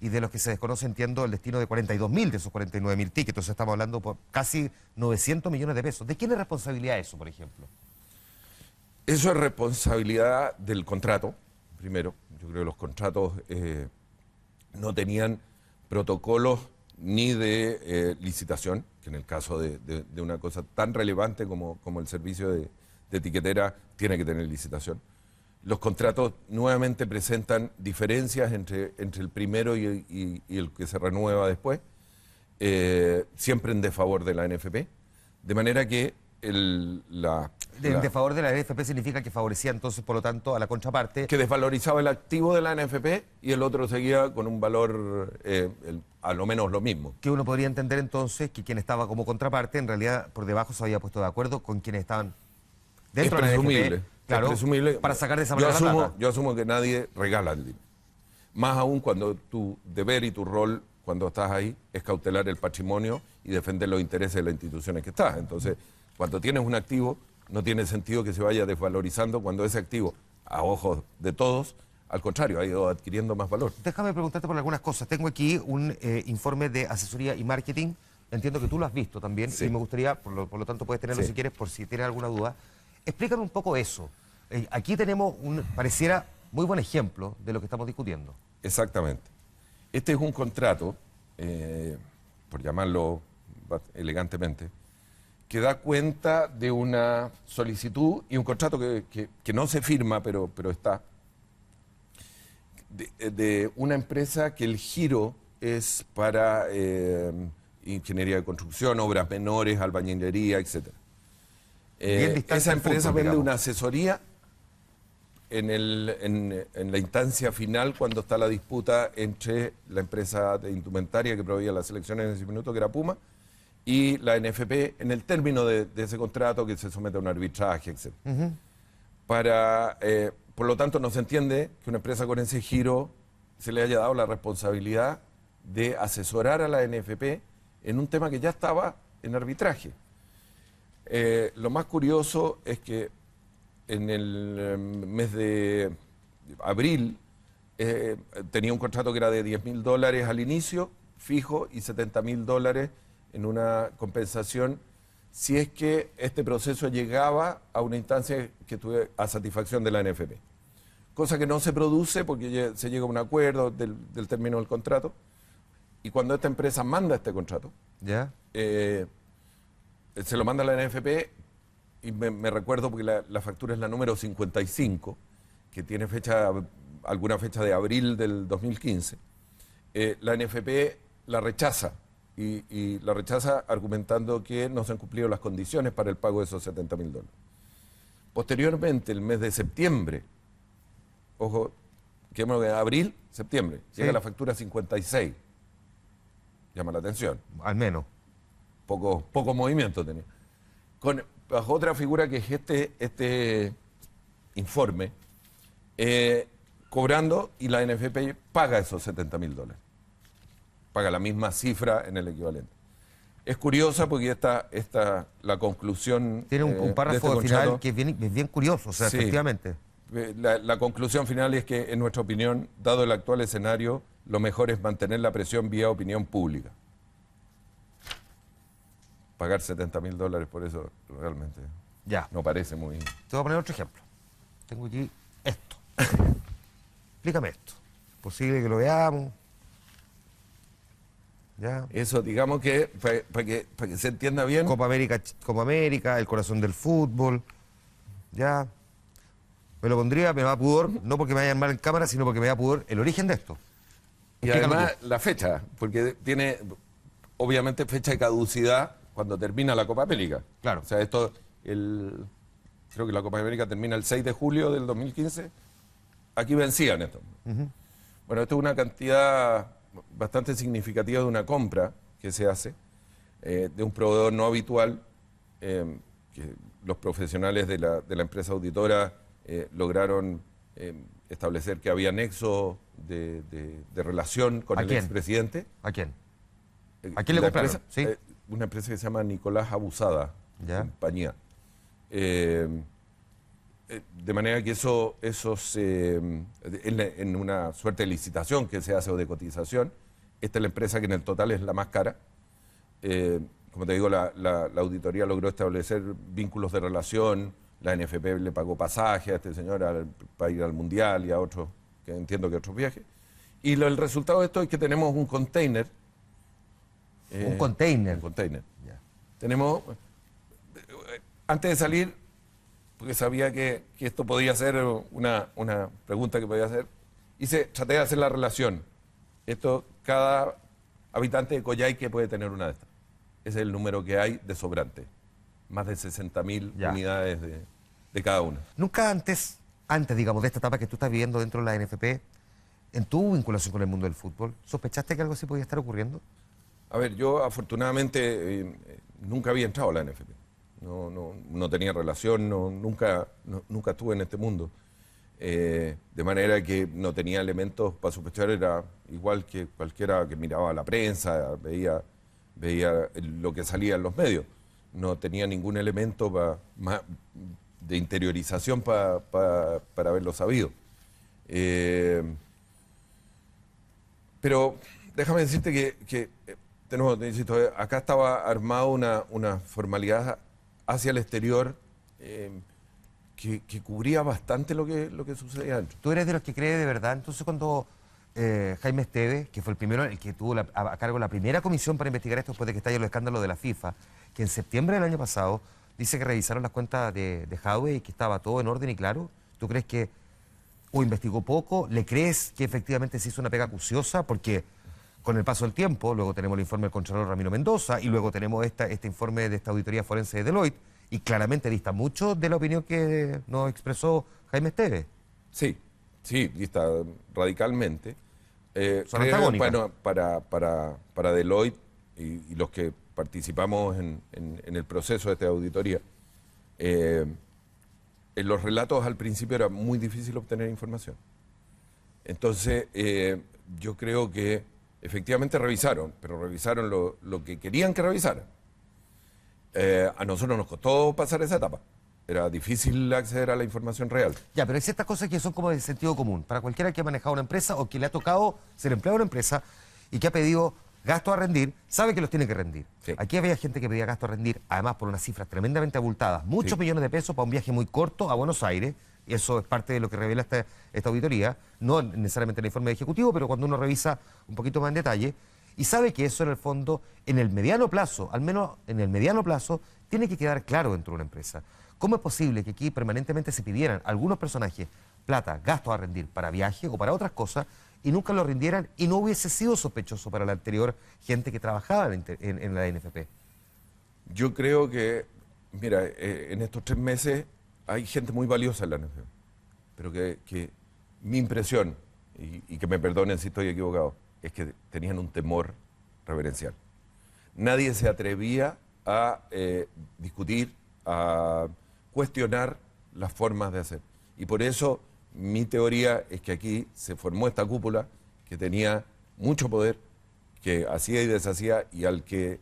y de los que se desconoce, entiendo, el destino de 42.000 de esos 49.000 tickets. Entonces estamos hablando por casi 900 millones de pesos. ¿De quién es responsabilidad eso, por ejemplo? Eso es responsabilidad del contrato, primero. Yo creo que los contratos no tenían protocolos ni de licitación, que en el caso de una cosa tan relevante como el servicio de etiquetera tiene que tener licitación. Los contratos nuevamente presentan diferencias entre el primero y el que se renueva después, siempre en desfavor de la ANFP, de manera que en desfavor de la ANFP significa que favorecía entonces, por lo tanto, a la contraparte. Que desvalorizaba el activo de la ANFP y el otro seguía con un valor a lo menos lo mismo. Que uno podría entender entonces que quien estaba como contraparte, en realidad por debajo se había puesto de acuerdo con quienes estaban dentro de la ANFP. Claro, es presumible, para sacar de esa manera la plata. Yo asumo que nadie regala el dinero. Más aún cuando tu deber y tu rol, cuando estás ahí, es cautelar el patrimonio y defender los intereses de las instituciones que estás. Entonces, cuando tienes un activo, no tiene sentido que se vaya desvalorizando cuando ese activo, a ojos de todos, al contrario, ha ido adquiriendo más valor. Déjame preguntarte por algunas cosas. Tengo aquí un informe de asesoría y marketing. Entiendo que tú lo has visto también, sí. Y me gustaría, por lo tanto puedes tenerlo si quieres, por si tienes alguna duda. Explícame un poco eso. Aquí tenemos pareciera muy buen ejemplo de lo que estamos discutiendo. Exactamente. Este es un contrato, por llamarlo elegantemente, que da cuenta de una solicitud y un contrato que no se firma, pero está, de una empresa que el giro es para ingeniería de construcción, obras menores, albañilería, etc. Esa empresa vende una asesoría en la instancia final, cuando está la disputa entre la empresa de indumentaria que proveía las selecciones en ese minuto, que era Puma, y la ANFP, en el término de ese contrato que se somete a un arbitraje, etc. Por lo tanto, no se entiende que una empresa con ese giro se le haya dado la responsabilidad de asesorar a la ANFP en un tema que ya estaba en arbitraje. Lo más curioso es que en el mes de abril tenía un contrato que era de $10.000 al inicio, fijo, y $70.000 en una compensación si es que este proceso llegaba a una instancia que tuve a satisfacción de la ANFP. Cosa que no se produce porque se llega a un acuerdo del término del contrato, y cuando esta empresa manda este contrato, se lo manda a la ANFP, y me recuerdo porque la factura es la número 55, que tiene alguna fecha de abril del 2015. La ANFP la rechaza, y la rechaza argumentando que no se han cumplido las condiciones para el pago de esos $70.000. Posteriormente, el mes de septiembre, ojo, que abril, septiembre, llega la factura 56. Llama la atención. Al menos. Poco movimiento tenía. Bajo otra figura que es este informe, cobrando, y la NFP paga esos $70.000. Paga la misma cifra en el equivalente. Es curiosa porque la conclusión... Tiene un párrafo de final que es bien curioso, o sea, sí, efectivamente. La conclusión final es que, en nuestra opinión, dado el actual escenario, lo mejor es mantener la presión vía opinión pública. Pagar $70.000 por eso realmente no parece muy... Te voy a poner otro ejemplo. Tengo aquí esto. Explícame esto. ¿Es posible que lo veamos? ¿Ya? Eso, digamos que, para que se entienda bien... Copa América, el corazón del fútbol. ¿Ya? Me lo pondría, me da pudor, no porque me vayan mal en cámara, sino porque me da pudor el origen de esto. Y además la fecha, porque tiene obviamente fecha de caducidad cuando termina la Copa América. Claro. O sea, creo que la Copa América termina el 6 de julio del 2015. Aquí vencían esto. Bueno, esto es una cantidad bastante significativa de una compra que se hace de un proveedor no habitual, que los profesionales de la empresa auditora lograron establecer que había nexo de relación con el expresidente. ¿A quién? ¿A quién le compraron? ¿Sí? Una empresa que se llama Nicolás Abusada, compañía. De manera que eso en una suerte de licitación que se hace o de cotización, esta es la empresa que en el total es la más cara. Como te digo, la auditoría logró establecer vínculos de relación, la NFP le pagó pasaje a este señor para ir al Mundial y a otros, que entiendo que otros viajes. Y el resultado de esto es que tenemos un container. Un container. Un container. Tenemos, antes de salir, porque sabía que esto podía ser una pregunta que podía hacer, traté de hacer la relación. Cada habitante de Coyhaique puede tener una de estas. Ese es el número que hay de sobrante. Más de 60.000 unidades de cada una. Nunca antes, digamos, de esta etapa que tú estás viviendo dentro de la NFP, en tu vinculación con el mundo del fútbol, ¿sospechaste que algo así podía estar ocurriendo? A ver, yo afortunadamente nunca había entrado a la NFP. No tenía relación, nunca estuve en este mundo. De manera que no tenía elementos para sospechar, era igual que cualquiera que miraba la prensa, veía lo que salía en los medios. No tenía ningún elemento de interiorización para haberlo sabido. Pero déjame decirte que de nuevo, te insisto, acá estaba armada una formalidad hacia el exterior que cubría bastante lo que sucedía dentro. ¿Tú eres de los que cree de verdad? Entonces cuando Jaime Esteves, que fue el primero, el que tuvo a cargo la primera comisión para investigar esto después de que estalló el escándalo de la FIFA, que en septiembre del año pasado dice que revisaron las cuentas de Hadwe y que estaba todo en orden y claro, ¿tú crees que o investigó poco? ¿Le crees que efectivamente se hizo una pega acuciosa? Porque con el paso del tiempo, luego tenemos el informe del Contralor Ramiro Mendoza y luego tenemos este informe de esta auditoría forense de Deloitte y claramente dista mucho de la opinión que nos expresó Jaime Esteves. Sí, dista radicalmente. Son antagónicas. Bueno, para Deloitte y los que participamos en el proceso de esta auditoría, en los relatos al principio era muy difícil obtener información. Entonces, yo creo que efectivamente revisaron, pero revisaron lo que querían que revisaran. A nosotros nos costó pasar esa etapa. Era difícil acceder a la información real. Ya, pero hay ciertas cosas que son como de sentido común. Para cualquiera que ha manejado una empresa o que le ha tocado ser empleado de una empresa y que ha pedido gastos a rendir, sabe que los tiene que rendir. Sí. Aquí había gente que pedía gastos a rendir, además por unas cifras tremendamente abultadas, muchos millones de pesos para un viaje muy corto a Buenos Aires. Y eso es parte de lo que revela esta auditoría, no necesariamente en el informe ejecutivo, pero cuando uno revisa un poquito más en detalle, y sabe que eso en el fondo, en el mediano plazo, al menos en el mediano plazo, tiene que quedar claro dentro de una empresa. ¿Cómo es posible que aquí permanentemente se pidieran algunos personajes plata, gastos a rendir para viaje o para otras cosas, y nunca lo rindieran y no hubiese sido sospechoso para la anterior gente que trabajaba en la NFP? Yo creo que, mira, en estos 3 meses hay gente muy valiosa en la NFP, pero que mi impresión, y que me perdonen si estoy equivocado, es que tenían un temor reverencial. Nadie se atrevía a discutir, a cuestionar las formas de hacer. Y por eso mi teoría es que aquí se formó esta cúpula que tenía mucho poder, que hacía y deshacía, y al que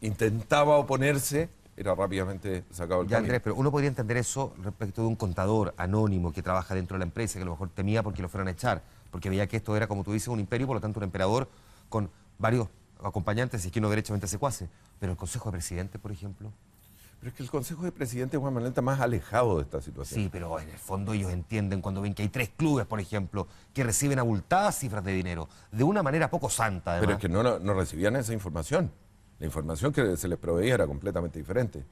intentaba oponerse era rápidamente sacado del camino. Andrés, pero uno podría entender eso respecto de un contador anónimo que trabaja dentro de la empresa, que a lo mejor temía porque lo fueran a echar, porque veía que esto era, como tú dices, un imperio, por lo tanto un emperador con varios acompañantes, y es que no derechamente secuaces. Pero el Consejo de Presidentes, por ejemplo... Pero es que el Consejo de Presidentes, Juan Manuel, está más alejado de esta situación. Sí, pero en el fondo ellos entienden cuando ven que hay 3 clubes, por ejemplo, que reciben abultadas cifras de dinero, de una manera poco santa, además. Pero es que no recibían esa información. La información que se les proveía era completamente diferente.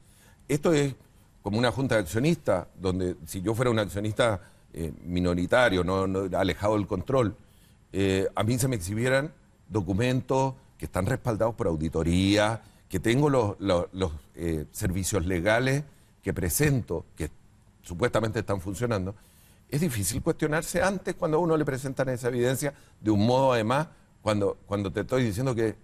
Esto es como una junta de accionistas, donde si yo fuera un accionista minoritario, no alejado del control, a mí se me exhibieran documentos que están respaldados por auditoría, que tengo los servicios legales que presento, que supuestamente están funcionando. Es difícil cuestionarse antes cuando a uno le presentan esa evidencia, de un modo además, cuando te estoy diciendo que,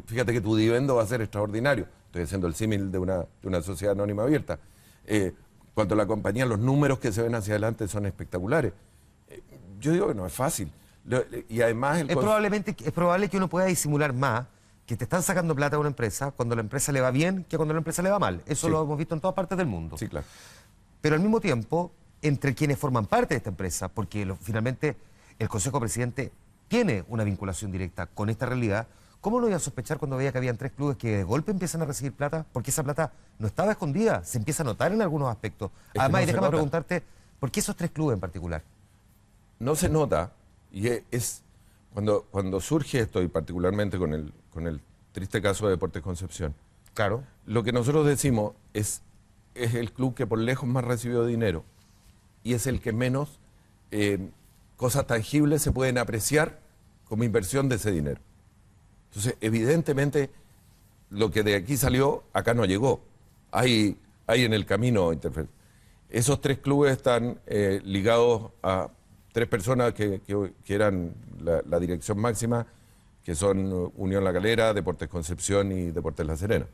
fíjate que tu dividendo va a ser extraordinario. Estoy haciendo el símil de una sociedad anónima abierta. Cuando la compañía, los números que se ven hacia adelante son espectaculares. Yo digo que no es fácil. Y además es probable que uno pueda disimular más que te están sacando plata a una empresa cuando la empresa le va bien que cuando la empresa le va mal. Eso lo hemos visto en todas partes del mundo. Sí, claro. Pero al mismo tiempo, entre quienes forman parte de esta empresa, porque finalmente el Consejo Presidente tiene una vinculación directa con esta realidad, ¿cómo no iba a sospechar cuando veía que habían 3 clubes que de golpe empiezan a recibir plata? Porque esa plata no estaba escondida, se empieza a notar en algunos aspectos. Además, y déjame preguntarte, ¿por qué esos 3 clubes en particular? No se nota, y es cuando surge esto, y particularmente con el triste caso de Deportes Concepción. Claro. Lo que nosotros decimos es el club que por lejos más recibió dinero, y es el que menos cosas tangibles se pueden apreciar como inversión de ese dinero. Entonces, evidentemente, lo que de aquí salió, acá no llegó. Hay en el camino interferencia. Esos 3 clubes están ligados a 3 personas que eran la dirección máxima, que son Unión La Calera, Deportes Concepción y Deportes La Serena.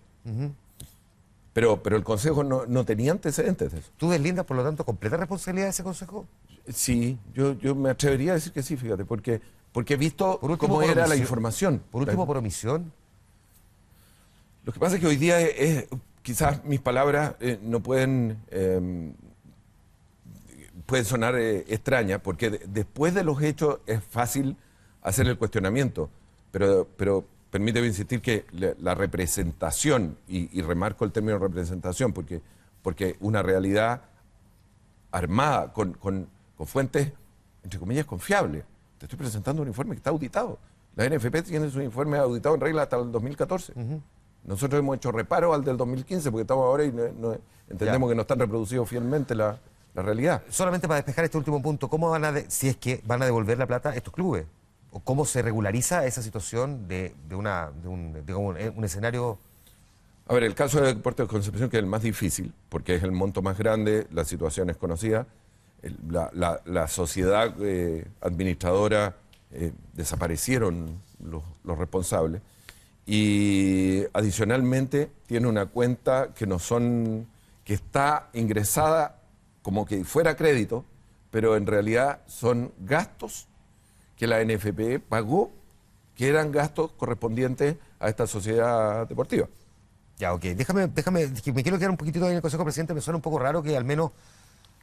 Pero el Consejo no tenía antecedentes de eso. ¿Tú deslindas, por lo tanto, completa responsabilidad de ese Consejo? Sí, yo me atrevería a decir que sí, fíjate, porque he visto cómo era la información. Por último, por omisión. Lo que pasa es que hoy día quizás mis palabras no pueden sonar extrañas, porque después de los hechos es fácil hacer el cuestionamiento, pero permíteme insistir que la representación, y remarco el término representación, porque una realidad armada con fuentes, entre comillas, confiables. Te estoy presentando un informe que está auditado. La NFP tiene su informe auditado en regla hasta el 2014. Nosotros hemos hecho reparo al del 2015 porque estamos ahora y entendemos que no están reproducidos fielmente la realidad. Solamente para despejar este último punto, ¿cómo si es que van a devolver la plata a estos clubes? ¿O cómo se regulariza esa situación de un escenario? A ver, el caso de Deportes de Concepción, que es el más difícil, porque es el monto más grande, la situación es conocida. La sociedad administradora, desaparecieron los responsables, y adicionalmente tiene una cuenta que está ingresada como que fuera crédito, pero en realidad son gastos que la NFP pagó, que eran gastos correspondientes a esta sociedad deportiva. Ya, ok. Déjame, que me quiero quedar un poquitito ahí en el Consejo Presidente. Me suena un poco raro que al menos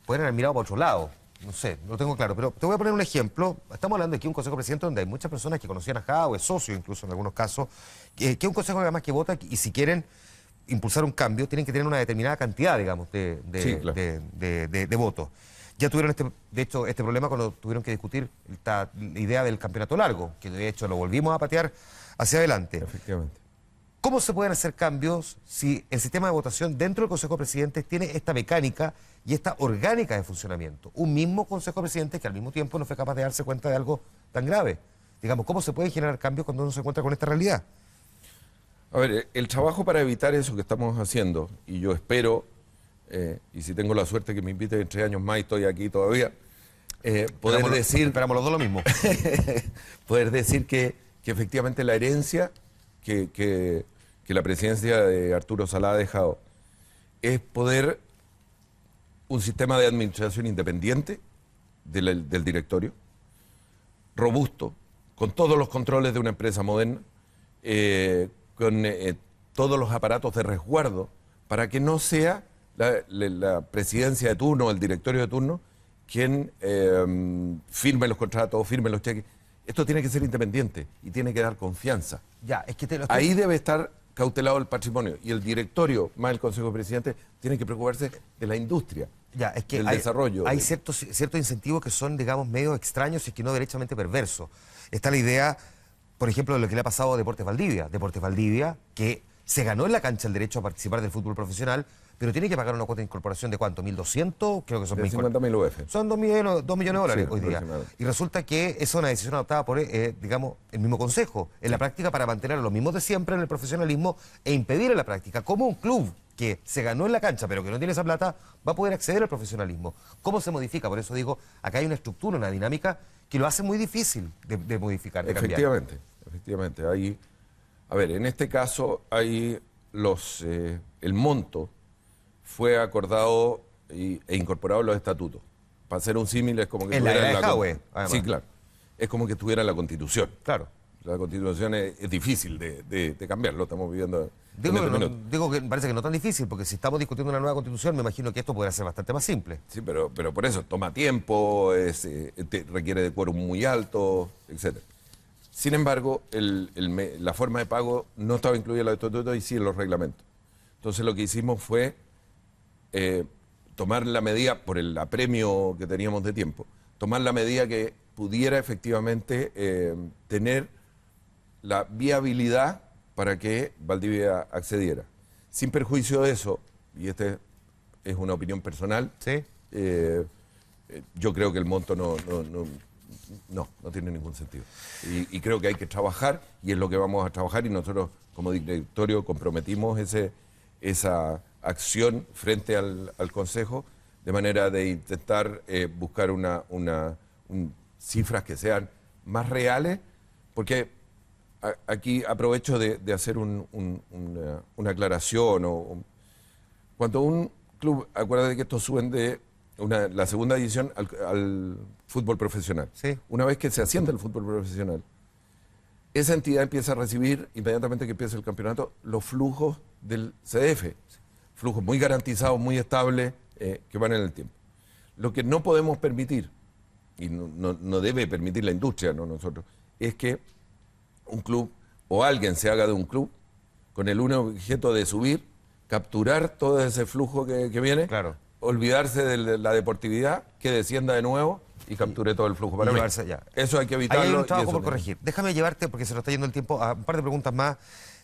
puedan haber mirado para otro lado. No sé, no lo tengo claro. Pero te voy a poner un ejemplo. Estamos hablando aquí de un Consejo Presidente donde hay muchas personas que conocían a Jadwe, socios incluso en algunos casos, que es un consejo además que vota, y si quieren impulsar un cambio, tienen que tener una determinada cantidad, digamos, de votos. Ya tuvieron de hecho este problema cuando tuvieron que discutir la idea del campeonato largo, que de hecho lo volvimos a patear hacia adelante. Efectivamente. ¿Cómo se pueden hacer cambios si el sistema de votación dentro del Consejo de Presidentes tiene esta mecánica y esta orgánica de funcionamiento? Un mismo Consejo de Presidentes que al mismo tiempo no fue capaz de darse cuenta de algo tan grave. Digamos, ¿cómo se pueden generar cambios cuando uno se encuentra con esta realidad? A ver, el trabajo para evitar eso que estamos haciendo, y yo espero y si tengo la suerte que me invite en 3 años más y estoy aquí todavía, poder decir... Esperamos los dos lo mismo. Poder decir que efectivamente la herencia que la presidencia de Arturo Salá ha dejado es poder un sistema de administración independiente del directorio, robusto, con todos los controles de una empresa moderna, con todos los aparatos de resguardo, para que no sea la presidencia de turno, el directorio de turno, quien firme los contratos, firme los cheques. Esto tiene que ser independiente y tiene que dar confianza. Ya, es que ahí debe estar cautelado el patrimonio, y el directorio, más el Consejo de Presidentes, tiene que preocuparse de la industria, ya, es que del hay, desarrollo. Hay ciertos incentivos que son, digamos, medio extraños y que no derechamente perversos. Está la idea, por ejemplo, de lo que le ha pasado a Deportes Valdivia. Deportes Valdivia, que se ganó en la cancha el derecho a participar del fútbol profesional, pero tiene que pagar una cuota de incorporación de ¿cuánto? ¿1.200? Creo que son 50.000 UF. Son 2 millones de dólares Sí, hoy día. Y resulta que esa es una decisión adoptada por, digamos, el mismo Consejo, en la práctica, para mantener a los mismos de siempre en el profesionalismo e impedir en la práctica cómo un club que se ganó en la cancha pero que no tiene esa plata va a poder acceder al profesionalismo. ¿Cómo se modifica? Por eso digo, acá hay una estructura, una dinámica que lo hace muy difícil de modificar, de cambiar. Efectivamente. Hay, a ver, en este caso hay el monto fue acordado e incorporado en los estatutos. Para hacer un símil es como que estuviera en la Sí, claro. Es como que estuviera en la Constitución. Claro. La Constitución es difícil de cambiar, lo estamos viviendo. Digo que parece que no es tan difícil, porque si estamos discutiendo una nueva Constitución, me imagino que esto podrá ser bastante más simple. Sí, pero por eso toma tiempo, requiere de quórum muy alto, etc. Sin embargo, la forma de pago no estaba incluida en los estatutos y sí en los reglamentos. Entonces lo que hicimos fue tomar la medida, por el apremio que teníamos de tiempo, tomar la medida que pudiera efectivamente tener la viabilidad para que Valdivia accediera. Sin perjuicio de eso, y esta es una opinión personal, ¿sí? Yo creo que el monto no tiene ningún sentido. Y creo que hay que trabajar, y es lo que vamos a trabajar, y nosotros como directorio comprometimos esa acción frente al Consejo, de manera de intentar buscar cifras que sean más reales, porque aquí aprovecho de hacer una aclaración. Cuando un club, acuérdate que estos suben de la segunda división al fútbol profesional. Sí. Una vez que se asciende al fútbol profesional, esa entidad empieza a recibir, inmediatamente que empieza el campeonato, los flujos del CDF. Flujos muy garantizados, muy estables, que van en el tiempo. Lo que no podemos permitir, y no debe permitir la industria, no nosotros, es que un club o alguien se haga de un club con el único objeto de subir, capturar todo ese flujo que viene, claro, olvidarse de la deportividad, que descienda de nuevo y capture todo el flujo. Para mí, eso hay que evitarlo. Ahí hay un trabajo por corregir. Déjame llevarte, porque se nos está yendo el tiempo, a un par de preguntas más.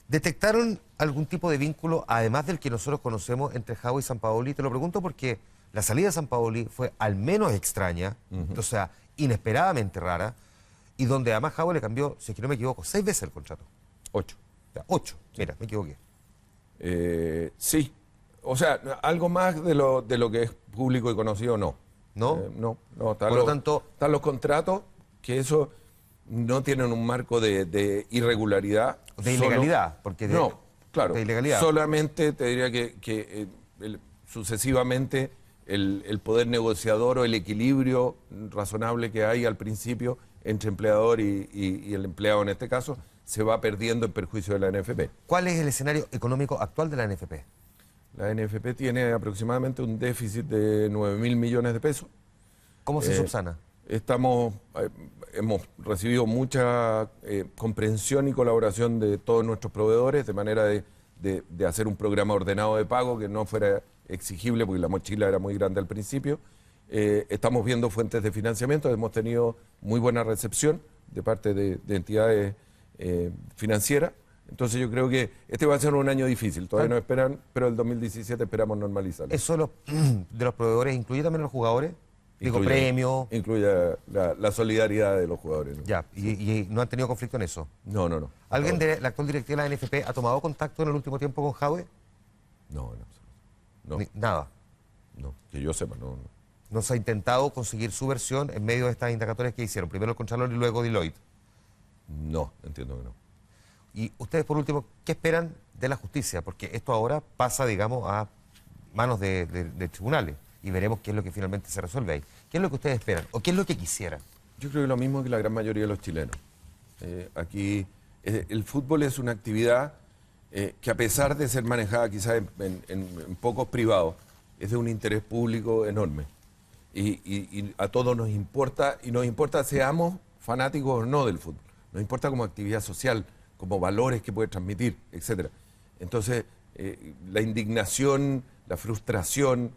¿Detectaron algún tipo de vínculo, además del que nosotros conocemos, entre Jao y Sampaoli? Te lo pregunto porque la salida de Sampaoli fue al menos extraña, o sea, inesperadamente rara, y donde además Jao le cambió, si es que no me equivoco, 6 veces el contrato. 8. 8, mira, me equivoqué. Sí, o sea, algo más de lo que es público y conocido, no. ¿No? No. Por lo tanto, están los contratos, que eso no tienen un marco de irregularidad. De ilegalidad, porque no, claro. De ilegalidad. Solamente te diría que sucesivamente el poder negociador o el equilibrio razonable que hay al principio entre empleador y el empleado en este caso se va perdiendo en perjuicio de la NFP. ¿Cuál es el escenario económico actual de la NFP? La NFP tiene aproximadamente un déficit de 9.000 millones de pesos. ¿Cómo se subsana? Hemos recibido mucha comprensión y colaboración de todos nuestros proveedores, de manera de hacer un programa ordenado de pago que no fuera exigible, porque la mochila era muy grande al principio. Estamos viendo fuentes de financiamiento, hemos tenido muy buena recepción de parte de entidades financieras. Entonces yo creo que este va a ser un año difícil, todavía no esperan, pero el 2017 esperamos normalizarlo. ¿Eso de los proveedores incluye también a los jugadores? Digo, premio. Incluye la solidaridad de los jugadores, ¿no? Ya, y no han tenido conflicto en eso. No. ¿Alguien de la actual directiva de la NFP ha tomado contacto en el último tiempo con Jadwe? No. Nada. No, que yo sepa, no. ¿No se ha intentado conseguir su versión en medio de estas indagatorias que hicieron? Primero el Contralor y luego Deloitte. No, entiendo que no. Y ustedes, por último, ¿qué esperan de la justicia? Porque esto ahora pasa, digamos, a manos de tribunales y veremos qué es lo que finalmente se resuelve ahí. ¿Qué es lo que ustedes esperan? ¿O qué es lo que quisieran? Yo creo que lo mismo que la gran mayoría de los chilenos. Aquí el fútbol es una actividad que, a pesar de ser manejada quizás en pocos privados, es de un interés público enorme. Y a todos nos importa, y nos importa seamos fanáticos o no del fútbol. Nos importa como actividad social, como valores que puede transmitir, etc. Entonces, la indignación, la frustración,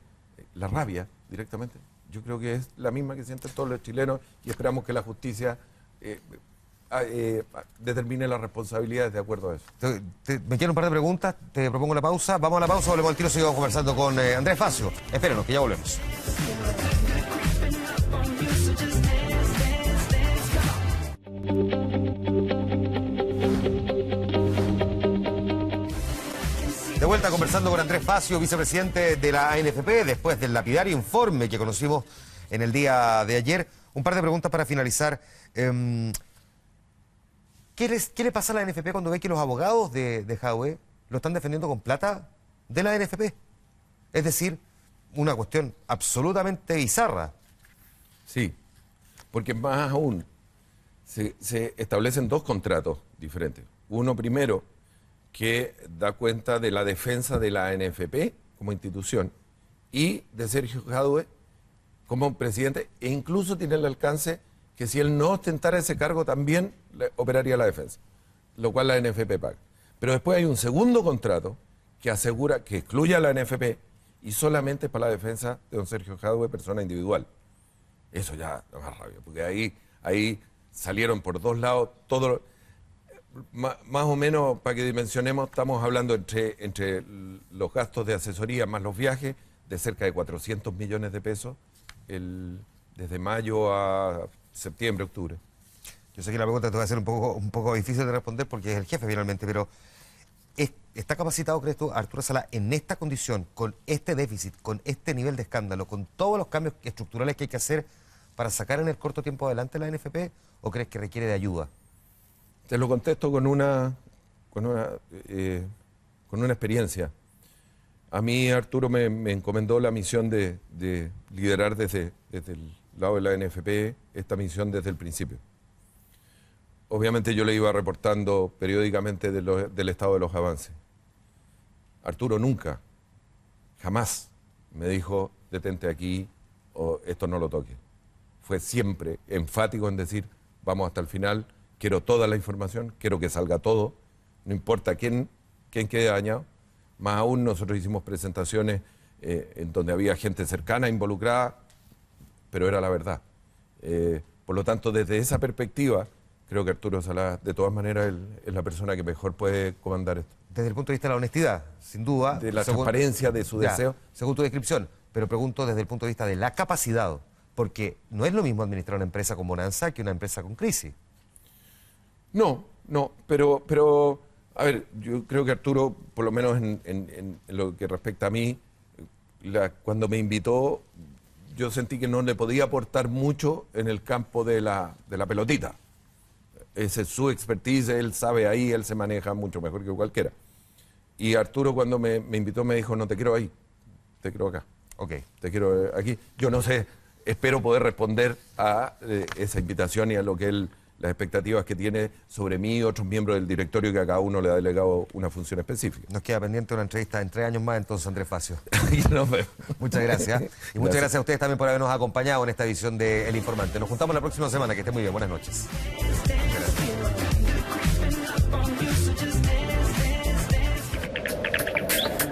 la rabia directamente, yo creo que es la misma que sienten todos los chilenos y esperamos que la justicia determine las responsabilidades de acuerdo a eso. Me quiero un par de preguntas, te propongo una pausa. Vamos a la pausa, volvemos al tiro, seguimos conversando con Andrés Facio. Espérenos, que ya volvemos. De vuelta conversando con Andrés Facio, vicepresidente de la ANFP, después del lapidario informe que conocimos en el día de ayer. Un par de preguntas para finalizar. ¿Qué le pasa a la ANFP cuando ve que los abogados de Jadwe lo están defendiendo con plata de la ANFP? Es decir, una cuestión absolutamente bizarra. Sí, porque más aún se establecen dos contratos diferentes. Uno primero que da cuenta de la defensa de la ANFP como institución y de Sergio Jadwe como presidente, e incluso tiene el alcance que si él no ostentara ese cargo también operaría la defensa, lo cual la ANFP paga. Pero después hay un segundo contrato que asegura que excluye a la ANFP y solamente es para la defensa de don Sergio Jadwe, persona individual. Eso ya da más rabia, porque ahí salieron por dos lados todos. Más o menos, para que dimensionemos, estamos hablando entre los gastos de asesoría más los viajes de cerca de 400 millones de pesos desde mayo a septiembre, octubre. Yo sé que la pregunta te va a ser un poco difícil de responder porque es el jefe finalmente, pero ¿está capacitado, crees tú, Arturo Salá, en esta condición, con este déficit, con este nivel de escándalo, con todos los cambios estructurales que hay que hacer para sacar en el corto tiempo adelante la ANFP, o crees que requiere de ayuda? Te lo contesto con una experiencia. A mí Arturo me encomendó la misión de liderar desde el lado de la ANFP esta misión desde el principio. Obviamente yo le iba reportando periódicamente del estado de los avances. Arturo nunca, jamás me dijo detente aquí o esto no lo toque. Fue siempre enfático en decir vamos hasta el final. Quiero toda la información, quiero que salga todo, no importa quién quede dañado. Más aún nosotros hicimos presentaciones en donde había gente cercana involucrada, pero era la verdad. Por lo tanto, desde esa perspectiva, creo que Arturo Salá, de todas maneras, es la persona que mejor puede comandar esto. Desde el punto de vista de la honestidad, sin duda. De la transparencia, de su deseo. Según tu descripción, pero pregunto desde el punto de vista de la capacidad, porque no es lo mismo administrar una empresa con bonanza que una empresa con crisis. No, pero a ver, yo creo que Arturo, por lo menos en lo que respecta a mí, cuando me invitó, yo sentí que no le podía aportar mucho en el campo de la pelotita. Esa es su expertise, él sabe ahí, él se maneja mucho mejor que cualquiera. Y Arturo cuando me invitó me dijo, no te quiero ahí, te quiero acá. Ok. Te quiero aquí. Yo no sé, espero poder responder a esa invitación y a lo que él... las expectativas que tiene sobre mí y otros miembros del directorio que a cada uno le ha delegado una función específica. Nos queda pendiente una entrevista en 3 años más, entonces, Andrés Facio. Nos vemos. Muchas gracias. Y muchas gracias a ustedes también por habernos acompañado en esta edición de El Informante. Nos juntamos la próxima semana. Que esté muy bien. Buenas noches.